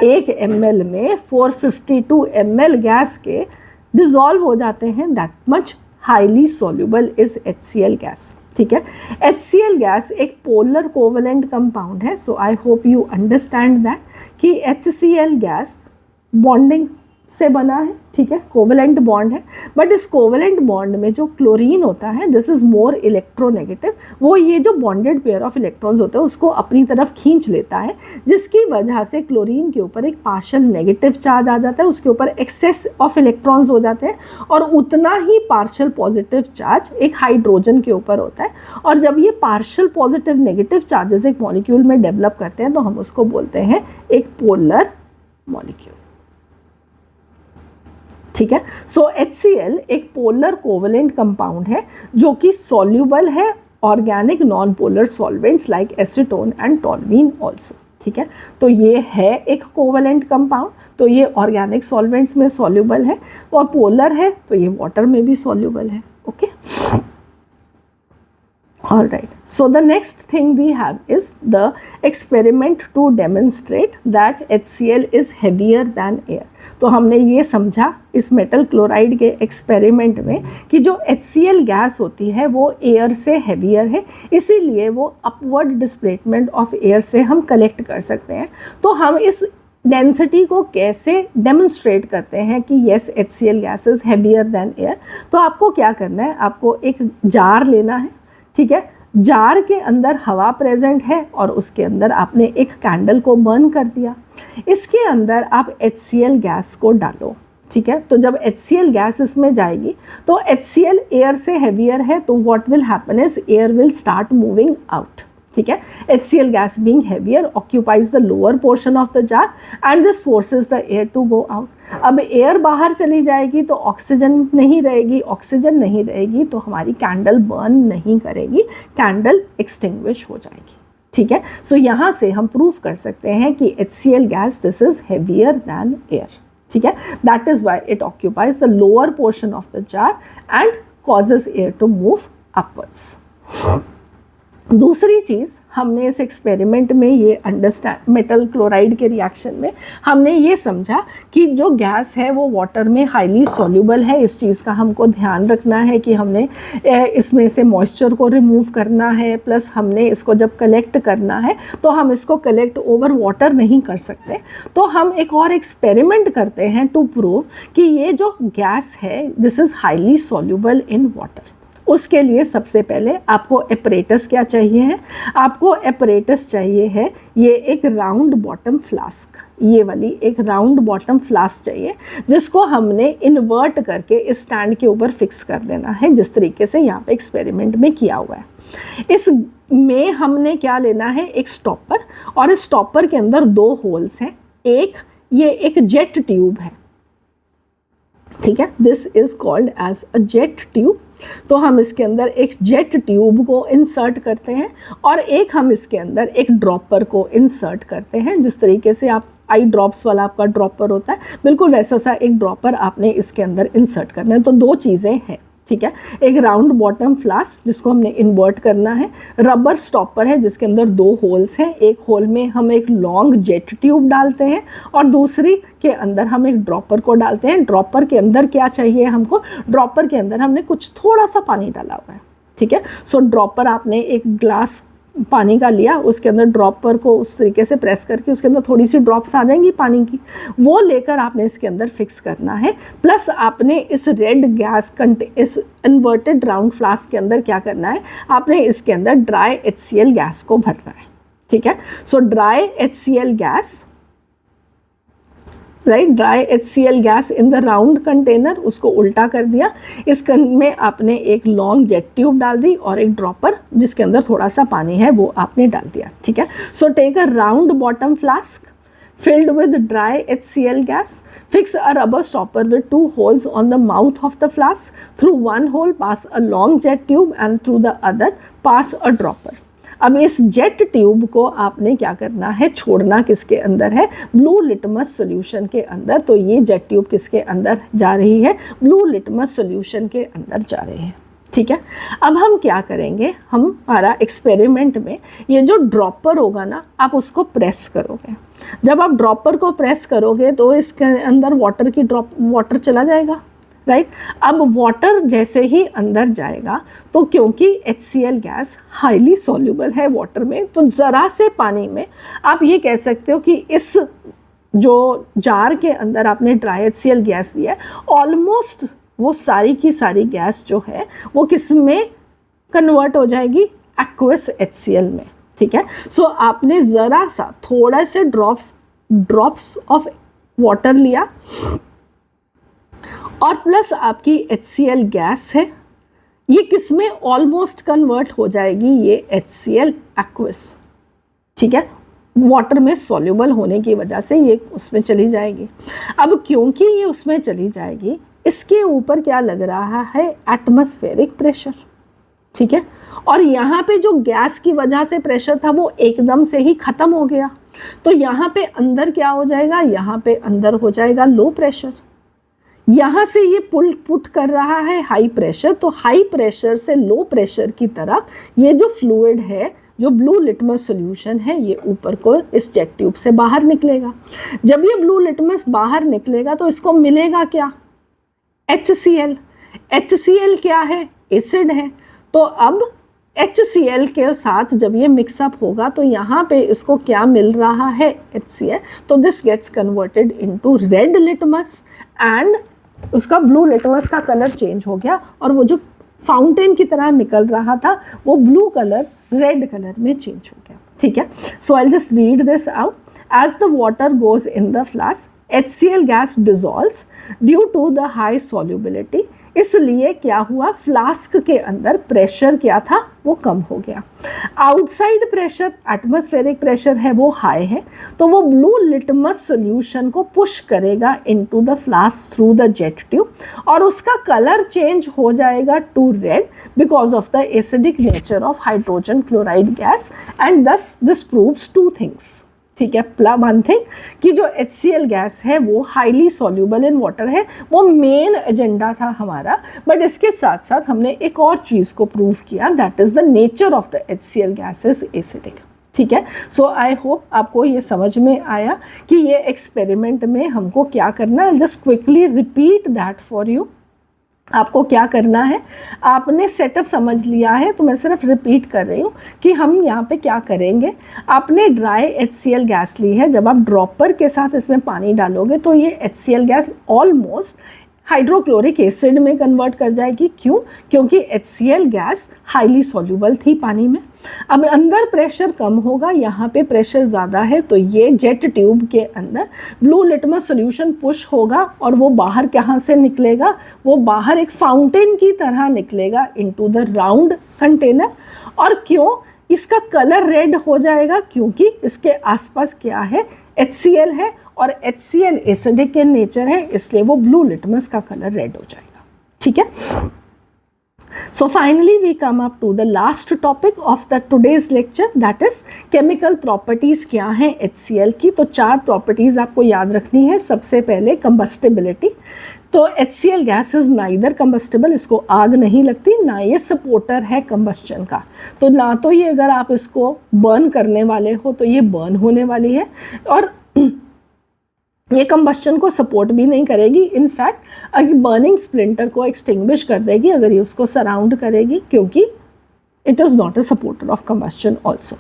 1 ml में 452 ml गैस के डिजॉल्व हो जाते हैं। That much highly soluble is HCl gas, ठीक है। HCl गैस एक पोलर कोवेलेंट कंपाउंड है। So I hope you understand that कि HCl गैस बॉन्डिंग से बना है, ठीक है, कोवेलेंट बॉन्ड है। बट इस कोवेलेंट बॉन्ड में जो क्लोरीन होता है दिस इज मोर इलेक्ट्रोनेगेटिव। वो ये जो बॉन्डेड पेयर ऑफ इलेक्ट्रॉन्स होते हैं उसको अपनी तरफ खींच लेता है, जिसकी वजह से क्लोरीन के ऊपर एक पार्शियल नेगेटिव चार्ज आ जाता है, उसके ऊपर एक्सेस ऑफ इलेक्ट्रॉन्स हो जाते हैं और उतना ही पार्शियल पॉजिटिव चार्ज एक हाइड्रोजन के ऊपर होता है। और जब ये पार्शियल पॉजिटिव नेगेटिव चार्जेस एक मॉलिक्यूल में डेवलप करते हैं तो हम उसको बोलते हैं एक पोलर मॉलिक्यूल, ठीक है। सो HCl एक पोलर कोवेलेंट कंपाउंड है जो कि सॉल्यूबल है organic non polar solvents like acetone and toluene also, ठीक है। तो ये है एक कोवेलेंट कंपाउंड, तो ये ऑर्गेनिक सॉल्वेंट्स में सॉल्यूबल है और पोलर है तो ये वाटर में भी सॉल्यूबल है, okay. All right, so the next thing we have is the experiment to demonstrate that HCl is heavier than air. तो हमने ये समझा इस मेटल क्लोराइड के एक्सपेरिमेंट में कि जो HCl गैस होती है वो एयर से हेवियर है, इसीलिए वो अपवर्ड डिस्प्लेसमेंट ऑफ एयर से हम कलेक्ट कर सकते हैं। तो हम इस डेंसिटी को कैसे डेमोन्स्ट्रेट करते हैं कि yes HCl gas is heavier than air. तो आपको क्या करना है, आपको एक जार लेना है, ठीक है। जार के अंदर हवा प्रेजेंट है और उसके अंदर आपने एक कैंडल को बर्न कर दिया। इसके अंदर आप HCl गैस को डालो, ठीक है। तो जब HCl गैस इसमें जाएगी तो HCl एयर से हेवियर है तो what will happen is air will start moving out, ठीक है। HCl gas being heavier occupies the lower portion of the jar and this forces the air to go out. अब air बाहर चली जाएगी तो ऑक्सीजन नहीं रहेगी, ऑक्सीजन नहीं रहेगी तो हमारी कैंडल बर्न नहीं करेगी, कैंडल एक्सटिंग्विश हो जाएगी, ठीक है। सो यहाँ से हम प्रूव कर सकते हैं कि HCl gas this is heavier than air, ठीक है। That is why it occupies the lower portion of the jar and causes air to move upwards. दूसरी चीज़ हमने इस एक्सपेरिमेंट में ये अंडरस्टैंड, मेटल क्लोराइड के रिएक्शन में हमने ये समझा कि जो गैस है वो वाटर में हाईली सॉल्यूबल है। इस चीज़ का हमको ध्यान रखना है कि हमने इसमें से मॉइस्चर को रिमूव करना है, प्लस हमने इसको जब कलेक्ट करना है तो हम इसको कलेक्ट ओवर वाटर नहीं कर सकते। तो हम एक और एक्सपेरिमेंट करते हैं टू प्रूव कि ये जो गैस है this is highly soluble in water. उसके लिए सबसे पहले आपको अपरेटस क्या चाहिए है? आपको अपरेटस चाहिए है ये एक राउंड बॉटम फ्लास्क, ये वाली एक राउंड बॉटम फ्लास्क चाहिए, जिसको हमने इन्वर्ट करके इस स्टैंड के ऊपर फिक्स कर देना है, जिस तरीके से यहाँ पे एक्सपेरिमेंट में किया हुआ है। इसमें हमने क्या लेना है? एक स्टॉपर, और इस स्टॉपर के अंदर 2 होल्स हैं। ये एक जेट ट्यूब है, ठीक है, this is called as a jet tube. तो हम इसके अंदर एक जेट ट्यूब को इंसर्ट करते हैं और एक हम इसके अंदर एक ड्रॉपर को इंसर्ट करते हैं। जिस तरीके से आप आई ड्रॉप्स वाला आपका ड्रॉपर होता है, बिल्कुल वैसा सा एक ड्रॉपर आपने इसके अंदर इंसर्ट करना है। तो 2 चीज़ें हैं, ठीक है, एक राउंड बॉटम फ्लास्क जिसको हमने इन्वर्ट करना है, रबर स्टॉपर है जिसके अंदर 2 होल्स हैं, एक होल में हम एक लॉन्ग जेट ट्यूब डालते हैं और दूसरी के अंदर हम एक ड्रॉपर को डालते हैं। ड्रॉपर के अंदर क्या चाहिए हमको? ड्रॉपर के अंदर हमने कुछ थोड़ा सा पानी डाला हुआ है, ठीक है। सो ड्रॉपर आपने एक ग्लास पानी का लिया, उसके अंदर ड्रॉपर को उस तरीके से प्रेस करके उसके अंदर थोड़ी सी ड्रॉप्स आ जाएंगी पानी की, वो लेकर आपने इसके अंदर फिक्स करना है। प्लस आपने इस रेड गैस इस इन्वर्टेड राउंड फ्लास्क के अंदर क्या करना है? आपने इसके अंदर ड्राई HCl गैस को भरना है, ठीक है। सो dry HCl gas, right, dry HCl gas in the round container, उसको उल्टा कर दिया। इस में आपने एक लॉन्ग जेट ट्यूब डाल दी और एक ड्रॉपर जिसके अंदर थोड़ा सा पानी है वो आपने डाल दिया, ठीक है। So take a round bottom flask filled with dry HCl gas, fix a rubber stopper with 2 holes on the mouth of the flask. Through one hole pass a long jet tube and through the other pass a dropper. अब इस jet tube को आपने क्या करना है? छोड़ना किसके अंदर है? ब्लू लिटमस सॉल्यूशन के अंदर। तो ये जेट ट्यूब किसके अंदर जा रही है? ब्लू लिटमस सॉल्यूशन के अंदर जा रही है, ठीक है। अब हम क्या करेंगे? हमारा एक्सपेरिमेंट में ये जो ड्रॉपर होगा ना, आप उसको प्रेस करोगे। जब आप ड्रॉपर को प्रेस करोगे तो इसके अंदर वाटर चला जाएगा, राइट। अब वाटर जैसे ही अंदर जाएगा तो क्योंकि HCl गैस हाईली सॉल्यूबल है वाटर में, तो ज़रा से पानी में आप ये कह सकते हो कि इस जो जार के अंदर आपने ड्राई HCl गैस दिया है, ऑलमोस्ट वो सारी की सारी गैस जो है वो किस में कन्वर्ट हो जाएगी? एक्वस HCl में, ठीक है। सो आपने ज़रा सा थोड़ा से ड्रॉप्स ऑफ वाटर लिया और प्लस आपकी HCl गैस है, ये किस में ऑलमोस्ट कन्वर्ट हो जाएगी? ये HCl एक्वस, ठीक है, वाटर में सॉल्यूबल होने की वजह से ये उसमें चली जाएगी। अब क्योंकि ये उसमें चली जाएगी, इसके ऊपर क्या लग रहा है? एटमॉस्फेरिक प्रेशर, ठीक है। और यहाँ पे जो गैस की वजह से प्रेशर था वो एकदम से ही ख़त्म हो गया, तो यहाँ पे अंदर क्या हो जाएगा? यहाँ पे अंदर हो जाएगा लो प्रेशर। यहाँ से ये पुट कर रहा है हाई प्रेशर, तो हाई प्रेशर से लो प्रेशर की तरफ ये जो फ्लूइड है, जो ब्लू लिटमस सॉल्यूशन है, ये ऊपर को इस जेट ट्यूब से बाहर निकलेगा। जब ये ब्लू लिटमस बाहर निकलेगा तो इसको मिलेगा क्या? HCl। HCl क्या है? एसिड है। तो अब HCl के साथ जब ये मिक्सअप होगा तो यहाँ पे इसको क्या मिल रहा है? HCl। तो this gets converted into red litmus and उसका ब्लू लिटमस का कलर चेंज हो गया, और वो जो फाउंटेन की तरह निकल रहा था वो ब्लू कलर रेड कलर में चेंज हो गया, ठीक है। So I just read this out. As the water goes in the flask, HCl gas dissolves due to the high solubility. इसलिए क्या हुआ? फ्लास्क के अंदर प्रेशर क्या था? वो कम हो गया। आउटसाइड प्रेशर, एटमॉस्फेरिक प्रेशर है वो हाई है, तो वो ब्लू लिटमस सॉल्यूशन को पुश करेगा into the flask through the jet tube, और उसका कलर चेंज हो जाएगा to red because of the acidic nature of hydrogen chloride gas, and thus this proves 2 things, ठीक है। वन थिंग कि जो HCl गैस है वो हाईली सॉल्यूबल इन वाटर है, वो मेन एजेंडा था हमारा। बट इसके साथ साथ हमने एक और चीज़ को प्रूव किया, that is the nature of the HCl gas is acidic, ठीक है। सो आई होप आपको ये समझ में आया कि ये एक्सपेरिमेंट में हमको क्या करना है। Just quickly repeat that for you. आपको क्या करना है, आपने सेटअप समझ लिया है तो मैं सिर्फ रिपीट कर रही हूँ कि हम यहाँ पे क्या करेंगे। आपने ड्राई HCl गैस ली है, जब आप ड्रॉपर के साथ इसमें पानी डालोगे तो ये HCl gas almost hydrochloric acid में कन्वर्ट कर जाएगी। क्यों? क्योंकि HCl गैस हाईली सॉल्यूबल थी पानी में। अब अंदर प्रेशर कम होगा, यहाँ पे प्रेशर ज़्यादा है, तो ये जेट ट्यूब के अंदर ब्लू लिटमस सॉल्यूशन पुश होगा और वो बाहर कहाँ से निकलेगा, वो बाहर एक फाउंटेन की तरह निकलेगा इनटू द राउंड कंटेनर। और क्यों इसका कलर रेड हो जाएगा? क्योंकि इसके आसपास क्या है, HCl है और HCl एसिडिक के नेचर है, इसलिए वो ब्लू लिटमस का कलर रेड हो जाएगा, ठीक है। So finally we come up to the last topic of the today's lecture, that is chemical properties क्या हैं HCl की। तो 4 प्रॉपर्टीज आपको याद रखनी है। सबसे पहले combustibility। तो HCl gas is neither combustible, इसको आग नहीं लगती, ना ये सपोर्टर है कंबस्चन का। तो ना तो ये अगर आप इसको बर्न करने वाले हो तो ये बर्न होने वाली है, और ये कंबस्चन को सपोर्ट भी नहीं करेगी। इनफैक्ट अगर बर्निंग स्प्लिंटर को एक्सटिंग्विश कर देगी अगर ये उसको सराउंड करेगी, क्योंकि it is not a supporter of combustion also.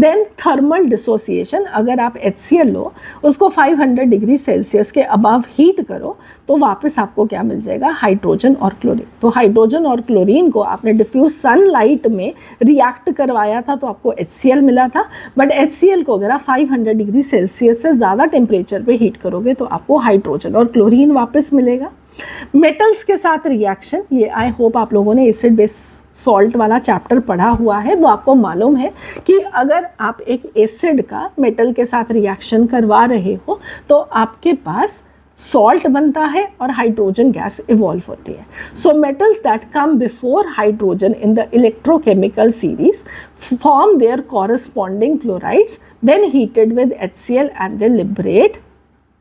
Then thermal dissociation, अगर आप HCl लो उसको 500 डिग्री सेल्सियस के अबव हीट करो तो वापस आपको क्या मिल जाएगा, हाइड्रोजन और क्लोरीन। तो हाइड्रोजन और क्लोरीन को आपने डिफ्यूज सनलाइट में रिएक्ट करवाया था तो आपको HCl मिला था। बट HCl को अगर आप 500 डिग्री सेल्सियस से ज़्यादा टेम्परेचर पे हीट करोगे तो आपको हाइड्रोजन और क्लोरीन वापस मिलेगा। मेटल्स के साथ रिएक्शन, ये आई होप आप लोगों ने एसिड बेस सॉल्ट वाला चैप्टर पढ़ा हुआ है, तो आपको मालूम है कि अगर आप एक एसिड का मेटल के साथ रिएक्शन करवा रहे हो तो आपके पास सॉल्ट बनता है और हाइड्रोजन गैस इवॉल्व होती है। So metals that come before hydrogen in the electrochemical series form there corresponding chlorides when heated with HCl and they liberate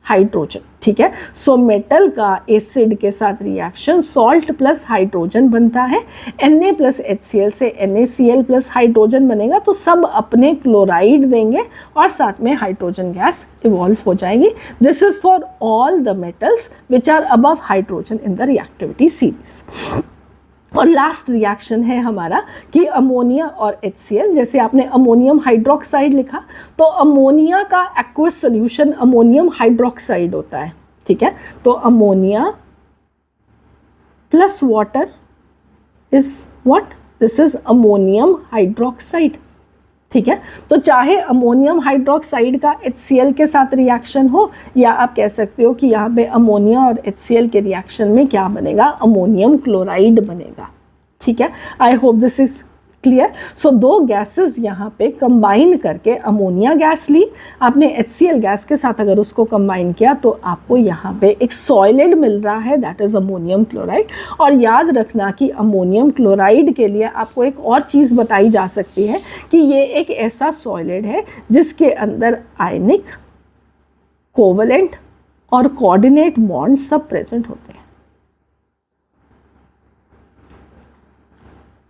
hydrogen, ठीक है। सो मेटल का एसिड के साथ रिएक्शन सॉल्ट प्लस हाइड्रोजन बनता है, Na plus HCl से NaCl plus hydrogen बनेगा, तो सब अपने क्लोराइड देंगे और साथ में हाइड्रोजन गैस इवॉल्व हो जाएगी। This is for all the metals which are above hydrogen in the reactivity series. और लास्ट रिएक्शन है हमारा कि अमोनिया और HCl, जैसे आपने अमोनियम हाइड्रोक्साइड लिखा तो अमोनिया का एक्वस सॉल्यूशन अमोनियम हाइड्रोक्साइड होता है, ठीक है। तो ammonia plus water is what, this is ammonium hydroxide, ठीक है। तो चाहे अमोनियम हाइड्रोक्साइड का HCl के साथ रिएक्शन हो, या आप कह सकते हो कि यहाँ पे अमोनिया और HCl के रिएक्शन में क्या बनेगा, अमोनियम क्लोराइड बनेगा, ठीक है। I hope this is clear. So 2 gases यहाँ पे कंबाइन करके अमोनिया गैस ली आपने, HCl गैस के साथ अगर उसको कंबाइन किया तो आपको यहाँ पे एक सॉलिड मिल रहा है, दैट इज़ अमोनियम क्लोराइड। और याद रखना कि अमोनियम क्लोराइड के लिए आपको एक और चीज़ बताई जा सकती है कि ये एक ऐसा सॉलिड है जिसके अंदर आयनिक, कोवलेंट और कोऑर्डिनेट बॉन्ड सब प्रेजेंट होते हैं,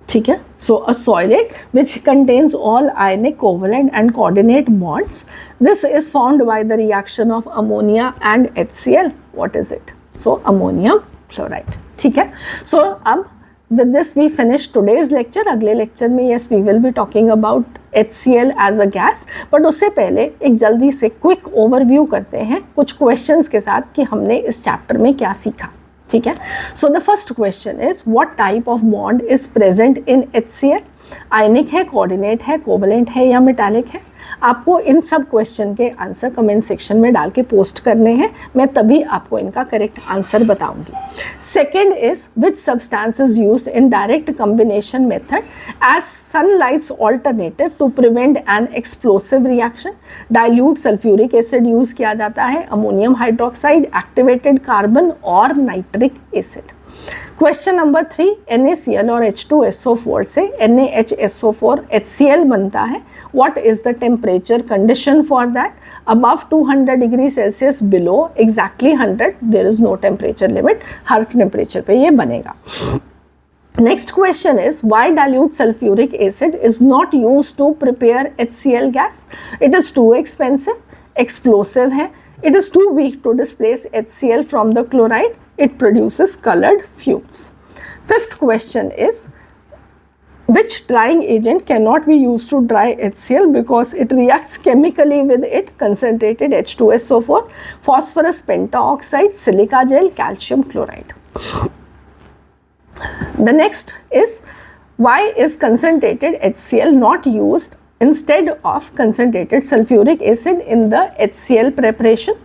ठीक है। So a solid which contains all ionic, covalent and coordinate bonds, this is found by the reaction of ammonia and HCl। What is it? So ammonium chloride, ठीक है। सो अब with this we finish today's lecture। अगले lecture में yes we will be talking about HCl as a gas, but उससे पहले एक जल्दी से क्विक ओवरव्यू करते हैं कुछ क्वेश्चंस के साथ कि हमने इस चैप्टर में क्या सीखा, ठीक है। So the first question is what type of bond is present in HCl? आयनिक है, कोऑर्डिनेट है, कोवलेंट है या मेटालिक है? आपको इन सब क्वेश्चन के आंसर कमेंट सेक्शन में डाल के पोस्ट करने हैं, मैं तभी आपको इनका करेक्ट आंसर बताऊंगी। Second is which substance is used in direct combination method as sunlight's alternative to prevent an explosive reaction? Dilute sulphuric acid use किया जाता है, अमोनियम हाइड्रोक्साइड, एक्टिवेटेड कार्बन और nitric acid. Question number 3, NaCl और H2SO4 से NaHSO4 HCl बनता है. What is the temperature condition for that? Above 200 degree Celsius, below exactly 100, there is no temperature limit. Her temperature पे ये बनेगा. Next question is, why dilute sulfuric acid is not used to prepare HCl gas? It is too expensive, explosive है, it is too weak to displace HCl from the chloride, it produces colored fumes. Fifth question is, which drying agent cannot be used to dry HCl because it reacts chemically with it? Concentrated H2SO4, phosphorus pentaoxide, silica gel, calcium chloride. The next is, why is concentrated HCl not used instead of concentrated sulfuric acid in the HCl preparation?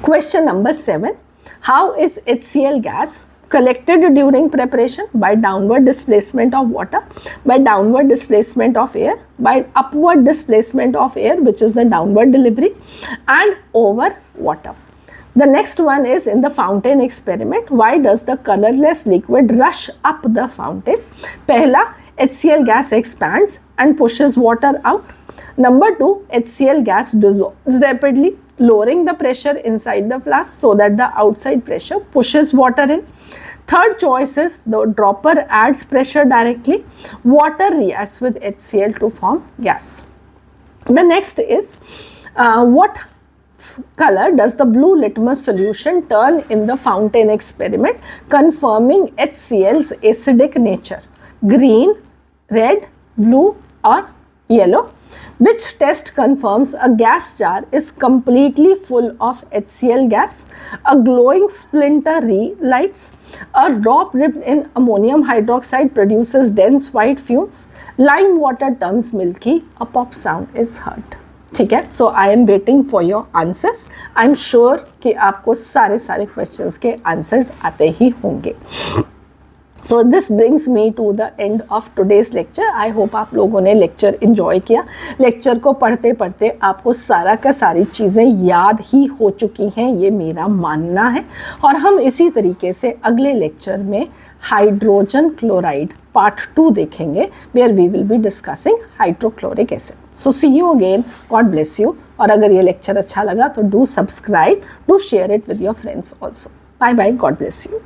Question number 7, how is HCl gas collected during preparation? By downward displacement of water, by downward displacement of air, by upward displacement of air, which is the downward delivery, and over water. The next one is in the fountain experiment. Why does the colorless liquid rush up the fountain? पहला, HCl gas expands and pushes water out. Number 2, HCl gas dissolves rapidly, lowering the pressure inside the flask so that the outside pressure pushes water in. Third choice is the dropper adds pressure directly. Water reacts with HCl to form gas. The next is, what color does the blue litmus solution turn in the fountain experiment, confirming HCl's acidic nature? Green, red, blue or yellow? Which test confirms a gas jar is completely full of HCl gas? A glowing splinter relights. A drop dipped in ammonium hydroxide produces dense white fumes. Lime water turns milky. A pop sound is heard. ठीक है, so I am waiting for your answers. I am sure कि आपको सारे questions के answers आते ही होंगे. So this brings me to the end of today's lecture. I hope आप लोगों ने लेक्चर इन्जॉय किया. लेक्चर को पढ़ते पढ़ते आपको सारी चीज़ें याद ही हो चुकी हैं, ये मेरा मानना है. और हम इसी तरीके से अगले लेक्चर में हाइड्रोजन क्लोराइड पार्ट 2 देखेंगे, where we will be discussing hydrochloric acid. So see you again, God bless you. और अगर ये लेक्चर अच्छा लगा तो do subscribe, do share it with your friends also. Bye bye, God bless you.